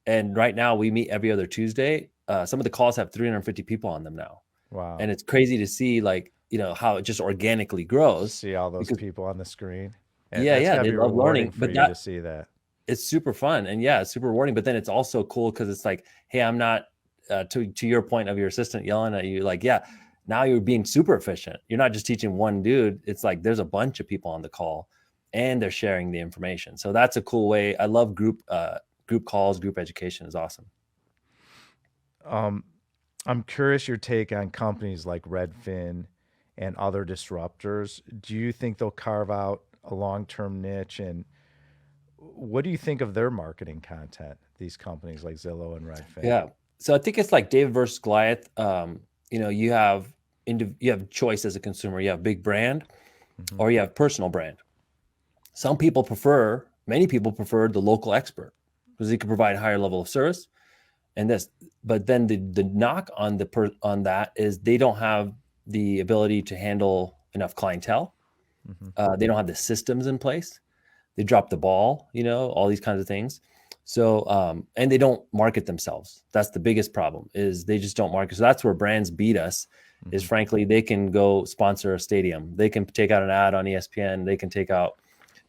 And right now we meet every other Tuesday. Some of the calls have 350 people on them now. wow. And it's crazy to see, like, how it just organically grows, See all those because people on the screen. yeah, That's yeah, got to they be love rewarding learning, for but you to that see that. it's super fun, and yeah, it's super rewarding. But then it's also cool because it's like, hey, I'm not, to your point of your assistant yelling at you, like, yeah, now you're being super efficient. You're not just teaching one dude. It's like there's a bunch of people on the call, and they're sharing the information. So that's a cool way. I love group calls. Group education is awesome. Um, I'm curious your take on companies like Redfin and other disruptors. Do you think they'll carve out a long-term niche? And what do you think of their marketing content, these companies like Zillow and Redfin? Yeah. So I think it's like David versus Goliath. You have you have choice as a consumer. You have big brand, Hmm. or you have personal brand. Many people prefer the local expert because he can provide a higher level of service and this. But then the knock on on that is they don't have the ability to handle enough clientele. Hmm. They don't have the systems in place. They drop the ball, all these kinds of things. So, and they don't market themselves. That's the biggest problem, is they just don't market. So that's where brands beat us, is Hmm. frankly, they can go sponsor a stadium. They can take out an ad on ESPN. They can take out,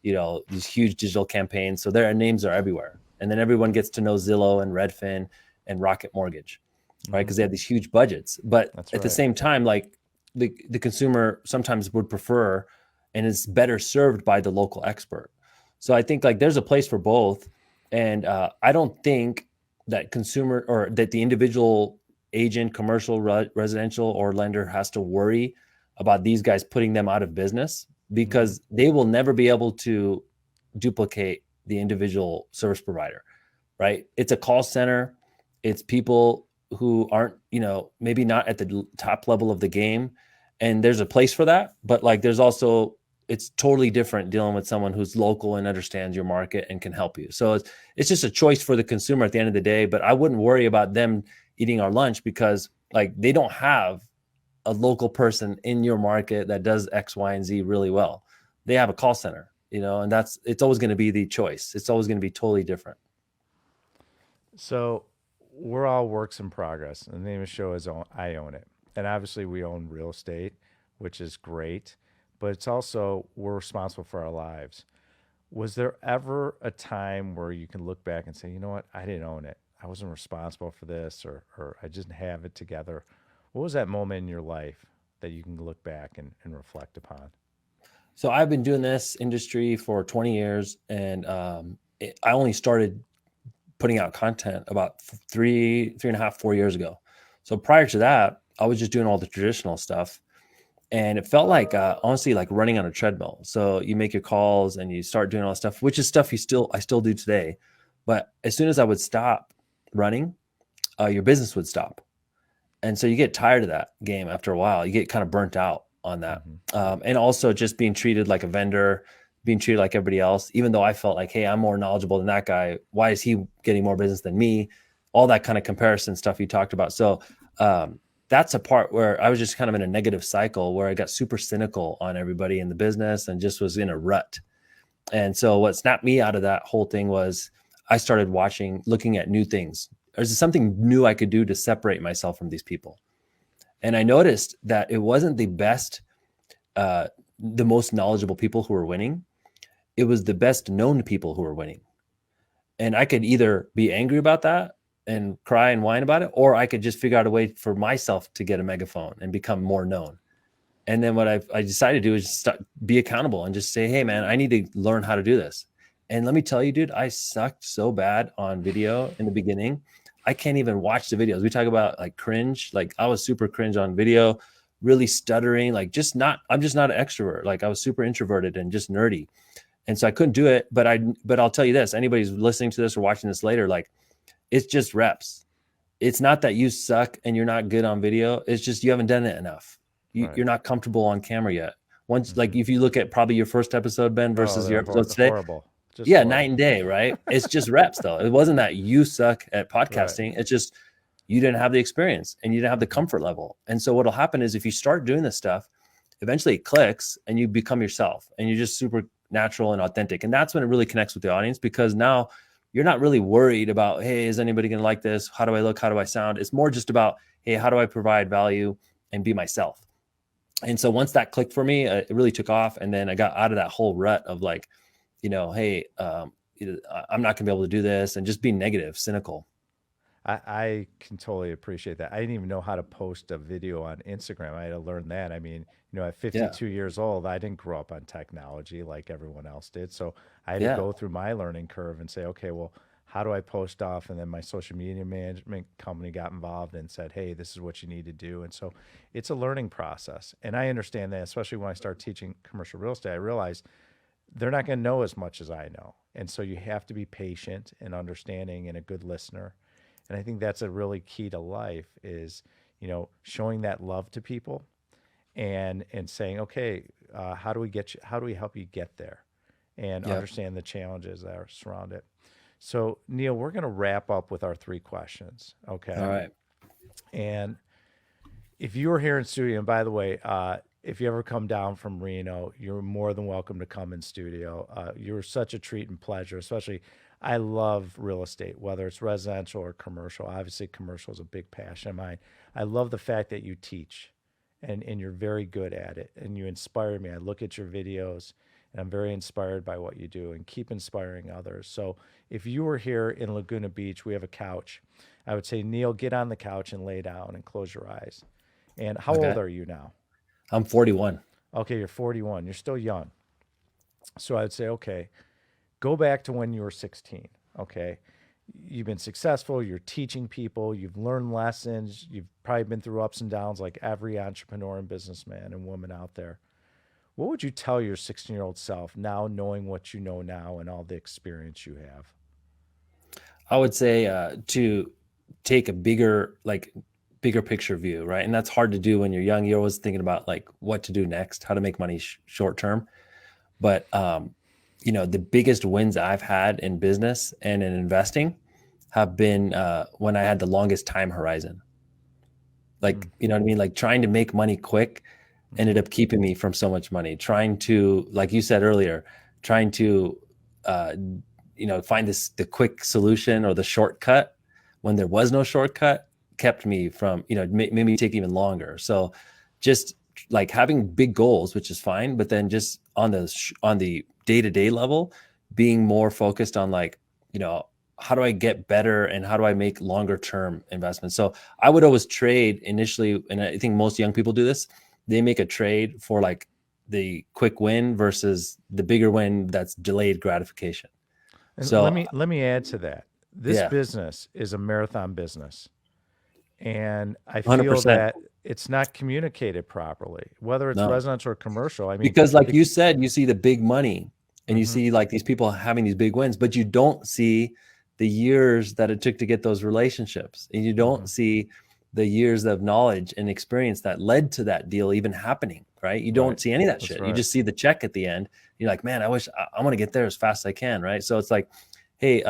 these huge digital campaigns. So their names are everywhere. And then everyone gets to know Zillow and Redfin and Rocket Mortgage, right? Hmm. Because they have these huge budgets. But That's at the right. same time, like the consumer sometimes would prefer and is better served by the local expert. So I think like there's a place for both. And I don't think that consumer, or that the individual agent, commercial, residential, or lender has to worry about these guys putting them out of business, Hmm. because they will never be able to duplicate the individual service provider, right? It's a call center. It's people who aren't, maybe not at the top level of the game. And there's a place for that. But like there's also, it's totally different dealing with someone who's local and understands your market and can help you. So it's just a choice for the consumer at the end of the day. But I wouldn't worry about them eating our lunch, because like they don't have a local person in your market that does X, Y, and Z really well. They have a call center, and it's always going to be the choice. It's always going to be totally different. So we're all works in progress. The name of the show is I Own It. And obviously we own real estate, which is great, but it's also we're responsible for our lives. Was there ever a time where you can look back and say, you know what, I didn't own it. I wasn't responsible for this, or I didn't have it together. What was that moment in your life that you can look back and reflect upon? So I've been doing this industry for 20 years, and I only started putting out content about 3.5, 4 years ago. So prior to that, I was just doing all the traditional stuff, and it felt like honestly like running on a treadmill. So you make your calls and you start doing all that stuff, which is stuff I still do today. But as soon as I would stop running, your business would stop. And so you get tired of that game after a while. You get kind of burnt out on that. And also just being treated like a vendor, being treated like everybody else, even though I felt like, hey, I'm more knowledgeable than that guy. Why is he getting more business than me? All that kind of comparison stuff you talked about. So that's a part where I was just kind of in a negative cycle where I got super cynical on everybody in the business and just was in a rut. And so what snapped me out of that whole thing was I started looking at new things. There's something new I could do to separate myself from these people. And I noticed that it wasn't the best, the most knowledgeable people who were winning. It was the best known people who were winning. And I could either be angry about that and cry and whine about it, or I could just figure out a way for myself to get a megaphone and become more known. And then what I decided to do is be accountable and just say, hey, man, I need to learn how to do this. And let me tell you, dude, I sucked so bad on video in the beginning. I can't even watch the videos. We talk about like cringe. Like I was super cringe on video, really stuttering, like I'm just not an extrovert. Like I was super introverted and just nerdy. And so I couldn't do it. But I'll tell you this, anybody who's listening to this or watching this later, like it's just reps. It's not that you suck and you're not good on video. It's just you haven't done it enough. You're not comfortable on camera yet. Once, like if you look at probably your first episode, Ben, versus your episodes today, horrible. Night and day, right? It's just reps though. It wasn't that you suck at podcasting. Right. It's just you didn't have the experience and you didn't have the comfort level. And so what'll happen is if you start doing this stuff, eventually it clicks and you become yourself and you're just super natural and authentic. And that's when it really connects with the audience, because now you're not really worried about, hey, is anybody going to like this? How do I look? How do I sound? It's more just about, hey, how do I provide value and be myself? And so once that clicked for me, it really took off. And then I got out of that whole rut of like, hey, I'm not gonna be able to do this, and just being negative, cynical. I can totally appreciate that. I didn't even know how to post a video on Instagram. I had to learn that. I mean, at 52 years old, I didn't grow up on technology like everyone else did. So I had to go through my learning curve and say, okay, well, how do I post off? And then my social media management company got involved and said, hey, this is what you need to do. And so it's a learning process. And I understand that, especially when I start teaching commercial real estate, I realized they're not going to know as much as I know. And so you have to be patient and understanding and a good listener. And I think that's a really key to life is, showing that love to people and saying, okay, how do we help you get there and understand the challenges that are surrounded. So Neel, we're going to wrap up with our 3 questions. Okay. All right. And if you were here in studio, and by the way, if you ever come down from Reno, you're more than welcome to come in studio. You're such a treat and pleasure, especially I love real estate, whether it's residential or commercial. Obviously, commercial is a big passion of mine. I love the fact that you teach and you're very good at it and you inspire me. I look at your videos and I'm very inspired by what you do, and keep inspiring others. So if you were here in Laguna Beach, we have a couch. I would say, Neel, get on the couch and lay down and close your eyes. And how old are you now? I'm 41. Okay, you're 41. You're still young. So I'd say, okay, go back to when you were 16. Okay, you've been successful. You're teaching people. You've learned lessons. You've probably been through ups and downs like every entrepreneur and businessman and woman out there. What would you tell your 16-year-old self now, knowing what you know now and all the experience you have? I would say to take a bigger picture view, right? And that's hard to do when you're young. You're always thinking about like what to do next, how to make money short term. But the biggest wins I've had in business and in investing have been when I had the longest time horizon. Like, you know what I mean? Like trying to make money quick ended up keeping me from so much money. Trying to, like you said earlier, find the quick solution or the shortcut when there was no shortcut kept me from, made me take even longer. So just like having big goals, which is fine, but then just on the day-to-day level, being more focused on like, how do I get better and how do I make longer term investments? So I would always trade initially, and I think most young people do this. They make a trade for like the quick win versus the bigger win that's delayed gratification. And so let me add to that. This business is a marathon business. And I feel 100%. that it's not communicated properly, whether it's residential or commercial. I mean, because like you said, you see the big money and you see like these people having these big wins, but you don't see the years that it took to get those relationships, and you don't see the years of knowledge and experience that led to that deal even happening, right? You don't Right. see any of that That's shit. You right. just see the check at the end. You're like, man, I wish I want to get there as fast as I can, right? So it's like, hey,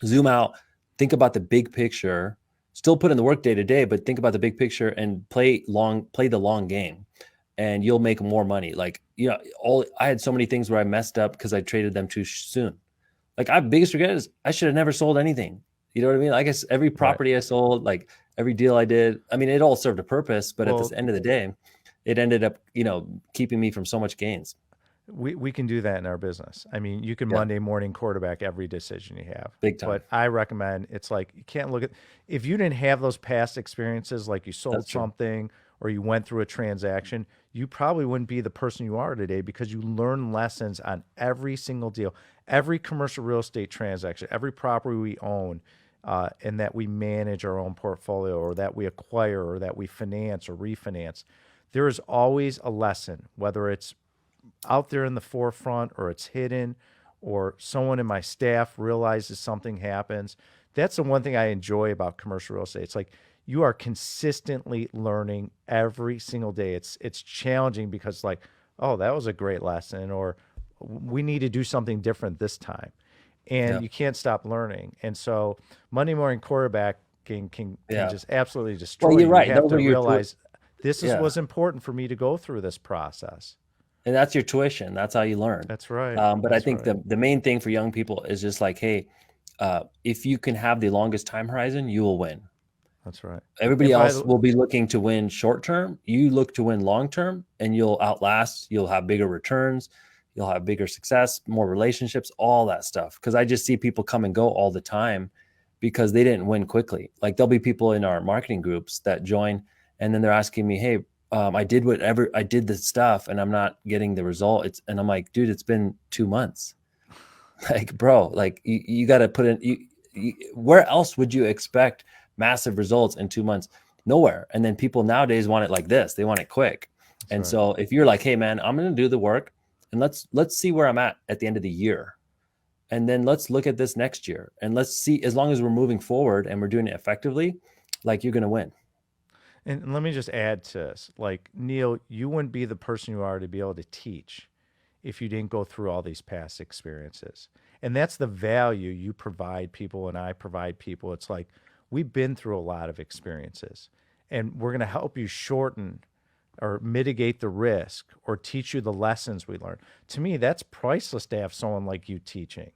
zoom out, think about the big picture, still put in the work day to day, but think about the big picture and play the long game, and you'll make more money. Like, I had so many things where I messed up because I traded them too soon. Like, I biggest regret is I should have never sold anything. You know what I mean? I guess every Right. property I sold, like every deal I did, I mean, it all served a purpose, but at Well, the end of the day, it ended up, keeping me from so much gains. we can do that in our business. I mean, you can Yeah, Monday morning quarterback every decision you have. big time. But I recommend, it's like, you can't look at, if you didn't have those past experiences, like you sold That's true. something or you went through a transaction, you probably wouldn't be the person you are today, because you learn lessons on every single deal, every commercial real estate transaction, every property we own, and that we manage our own portfolio, or that we acquire, or that we finance or refinance. There is always a lesson, whether it's out there in the forefront or it's hidden, or someone in my staff realizes something happens. That's the one thing I enjoy about commercial real estate. It's like you are consistently learning every single day. It's challenging because, like, oh, that was a great lesson, or we need to do something different this time. And Yeah. you can't stop learning. And so Monday morning quarterbacking can Yeah. just absolutely Well, destroy you're you. You right. have Those to are your realize this is yeah. what's important for me to go through this process. And that's your tuition. That's how you learn. That's right. But I That's think right. the main thing for young people is just like, hey, if you can have the longest time horizon, you will win. That's right. Everybody And by else the will be looking to win short term. You look to win long term, and you'll outlast. You'll have bigger returns. You'll have bigger success, more relationships, all that stuff. Because I just see people come and go all the time because they didn't win quickly. Like, there'll be people in our marketing groups that join, and then they're asking me, hey, I did the stuff and I'm not getting the result. And I'm like, dude, it's been 2 months. Like, bro, like you got to put in, where else would you expect massive results in 2 months? Nowhere. And then people nowadays want it like this. They want it quick. That's And right. so if you're like, hey man, I'm going to do the work, and let's see where I'm at the end of the year. And then let's look at this next year, and let's see, as long as we're moving forward and we're doing it effectively, like, you're going to win. And let me just add to this. Like, Neil, you wouldn't be the person you are to be able to teach if you didn't go through all these past experiences. And that's the value you provide people and I provide people. It's like, we've been through a lot of experiences, and we're going to help you shorten or mitigate the risk or teach you the lessons we learned. To me, that's priceless to have someone like you teaching,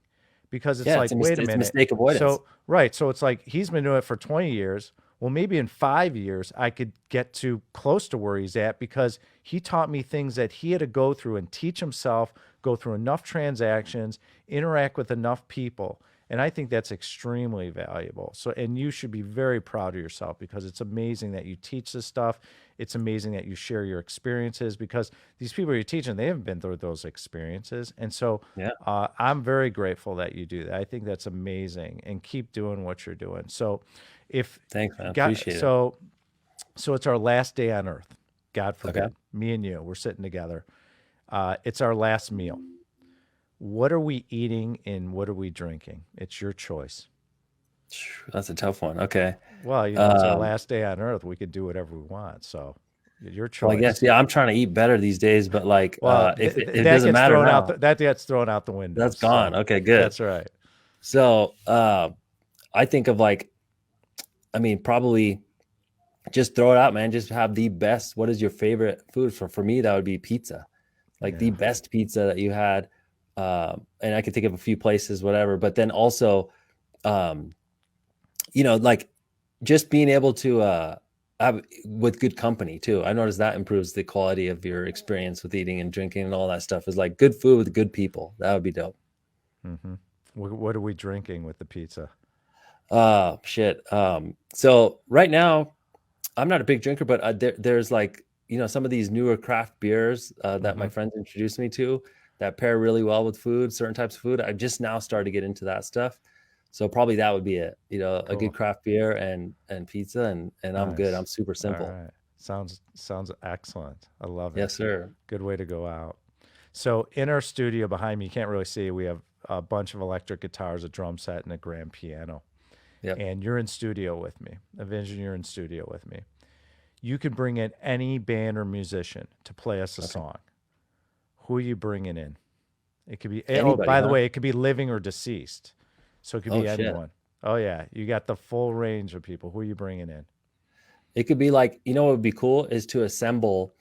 because it's Yeah, like, wait a it's minute. mistake avoidance. So, right. So it's like, he's been doing it for 20 years. Well, maybe in 5 years, I could get to close to where he's at, because he taught me things that he had to go through and teach himself, go through enough transactions, interact with enough people. And I think that's extremely valuable. So, and you should be very proud of yourself, because it's amazing that you teach this stuff. It's amazing that you share your experiences, because these people you're teaching, they haven't been through those experiences. And so Yeah. I'm very grateful that you do that. I think that's amazing, and keep doing what you're doing. So if Thanks, man. God, Appreciate it. so it's our last day on earth, God forbid, Okay. me and you, we're sitting together. It's our last meal. What are we eating and what are we drinking? It's your choice. That's a tough one. Okay. Well, it's our Um, last day on earth. We could do whatever we want. So your well, I guess, choice. yeah, I'm trying to eat better these days, but like, Well, if it that doesn't gets matter thrown out. now, That gets thrown out the window. that's gone. So Okay, good. that's right. So, I think of, like, I mean, probably just throw it out, man. Just have the best. What is your favorite food? For me, that would be pizza. Like, the Yeah. best pizza that you had. And I could think of a few places, whatever. But then also, um, like, just being able to have with good company too. I noticed that improves the quality of your experience with eating and drinking and all that stuff. Is like good food with good people. That would be dope. Hmm. What are we drinking with the pizza? Shit. So right now, I'm not a big drinker, but there's, like, some of these newer craft beers that my Hmm. friends introduced me to that pair really well with food, certain types of food. I just now started to get into that stuff. So probably that would be it. A good Cool. craft beer and pizza, and I'm good. I'm Nice. super All simple. right. Sounds excellent. I love it. Yes, sir. Good way to go out. So in our studio behind me, you can't really see, we have a bunch of electric guitars, a drum set, and a grand piano. Yep. and you're in studio with me. Envision you're in studio with me. You could bring in any band or musician to play us a Okay. song. Who are you bringing in? It could be, oh, Anybody, by the huh? way, it could be living or deceased. So it could Oh be shit. anyone. Oh, yeah. You got the full range of people. Who are you bringing in? It could be like, what would be cool is to assemble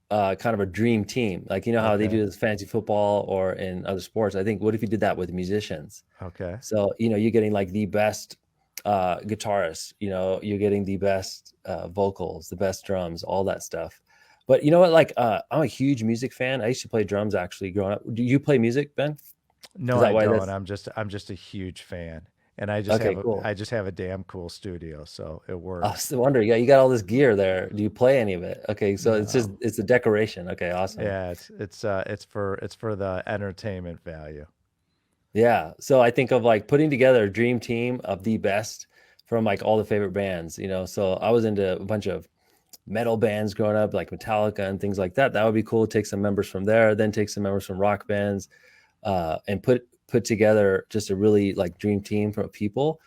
kind of a dream team. Like, how they Okay. do this fantasy football or in other sports. I think, what if you did that with musicians? Okay. So, you're getting like the best guitarist, you're getting the best vocals, the best drums, all that stuff. But you know what? Like, I'm a huge music fan. I used to play drums actually growing up. Do you play music, Ben? No, Is that I why don't. that's I'm just a huge fan. And I just okay? have Cool. a damn cool studio, so it I was works. wonder. Yeah, you got all this gear there. Do you play any of it? Okay, so No. it's a decoration. Okay, awesome. Yeah, it's for the entertainment value. Yeah. So I think of like putting together a dream team of the best from like all the favorite bands, So I was into a bunch of metal bands growing up, like Metallica and things like that. That would be cool. Take some members from there, then take some members from rock bands, and put together just a really like dream team from people.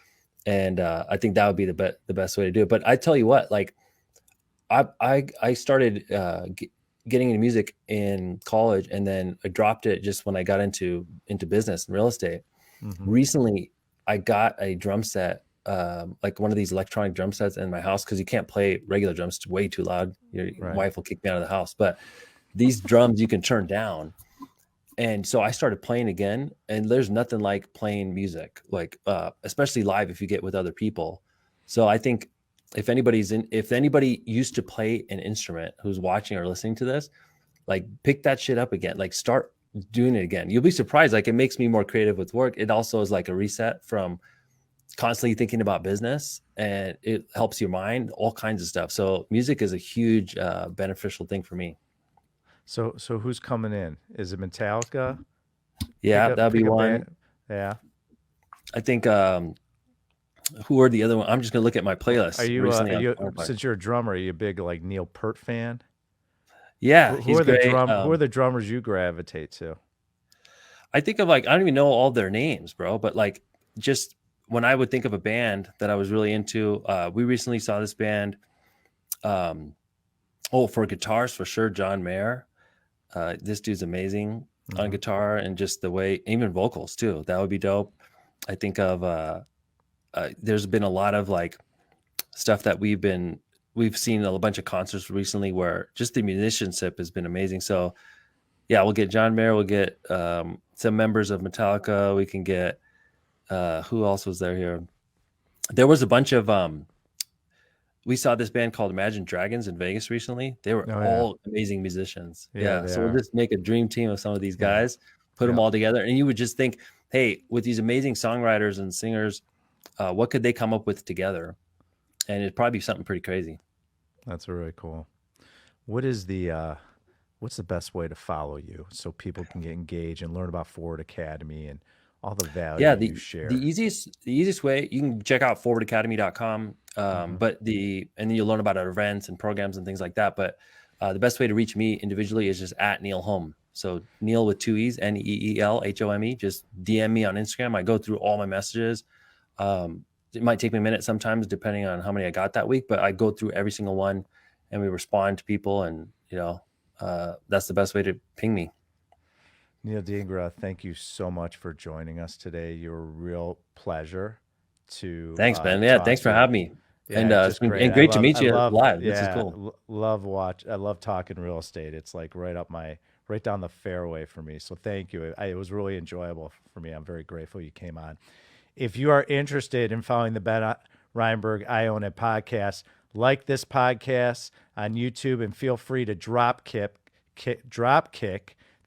And I think that would be the best way to do it. But I tell you what, like I started getting into music in college, and then I dropped it just when I got into business and real estate. Hmm. Recently, I got a drum set, like one of these electronic drum sets in my house because you can't play regular drums; it's way too loud. Your Right. wife will kick me out of the house. But these drums you can turn down, and so I started playing again. And there's nothing like playing music, like especially live if you get with other people. So I think if anybody used to play an instrument who's watching or listening to this, like pick that shit up again, like start doing it again. You'll be surprised. Like it makes me more creative with work. It also is like a reset from constantly thinking about business, and it helps your mind, all kinds of stuff. So music is a huge beneficial thing for me. So who's coming in? Is it Metallica? Yeah, that'd be Pick a one. band. Yeah. I think who are the other one? I'm just gonna look at my playlist Are recently on you Spotify. since you're a drummer, are you a big like Neil Peart fan? Yeah, he's great. Who are the drummers you gravitate to? I think of like I don't even know all their names, bro, but like just when I would think of a band that I was really into, we recently saw this band. Um, for guitars for sure, John Mayer. This dude's amazing on Hmm. guitar and just the way, even vocals too. That would be dope. I think of there's been a lot of like stuff that we've seen a bunch of concerts recently where just the musicianship has been amazing. So yeah, we'll get John Mayer, we'll get some members of Metallica, we can get who else was there here? There was a bunch of we saw this band called Imagine Dragons in Vegas recently. They were Oh yeah. all amazing musicians. Yeah, Yeah. they So we'll are. just make a dream team of some of these Yeah. guys, put them Yeah. all together. And you would just think, hey, with these amazing songwriters and singers, what could they come up with together? And it'd probably be something pretty crazy. That's really cool. What is the what's the best way to follow you so people can get engaged and learn about Ford Academy and all the value Yeah, you the share? easiest way, you can check out forwardacademy.com. Hmm. And then you'll learn about our events and programs and things like that. But the best way to reach me individually is just at Neel Home. So Neel with two E's, NEELHOME. Just DM me on Instagram. I go through all my messages. It might take me a minute sometimes, depending on how many I got that week, but I go through every single one and we respond to people. And, that's the best way to ping me. Neel Dhingra, thank you so much for joining us today. You're a real pleasure to Thanks, Ben. Yeah, talk thanks for to. having me. Yeah, And it's it's just been great. and great to meet I you love, live. This is yeah, cool. I love talking real estate. It's like right down the fairway for me. So thank you. It was really enjoyable for me. I'm very grateful you came on. If you are interested in following the Ben Reinberg I Own It podcast, like this podcast on YouTube and feel free to drop kick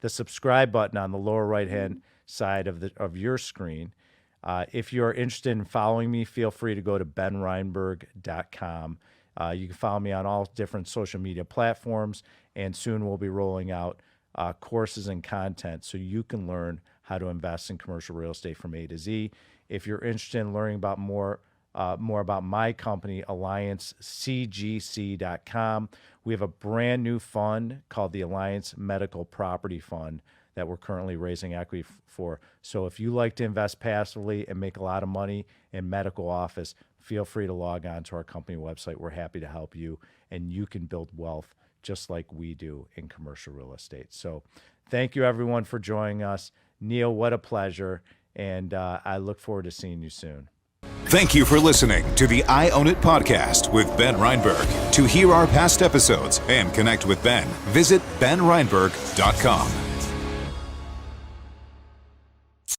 the subscribe button on the lower right hand side of your screen. If you are interested in following me, feel free to go to benreinberg.com. You can follow me on all different social media platforms, and soon we'll be rolling out courses and content so you can learn how to invest in commercial real estate from A to Z. If you're interested in learning about more about my company, AllianceCGC.com, we have a brand new fund called the Alliance Medical Property Fund that we're currently raising equity for. So if you like to invest passively and make a lot of money in medical office, feel free to log on to our company website. We're happy to help you, and you can build wealth just like we do in commercial real estate. So thank you, everyone, for joining us. Neel, what a pleasure, and I look forward to seeing you soon. Thank you for listening to the I Own It podcast with Ben Reinberg. To hear our past episodes and connect with Ben, visit benreinberg.com.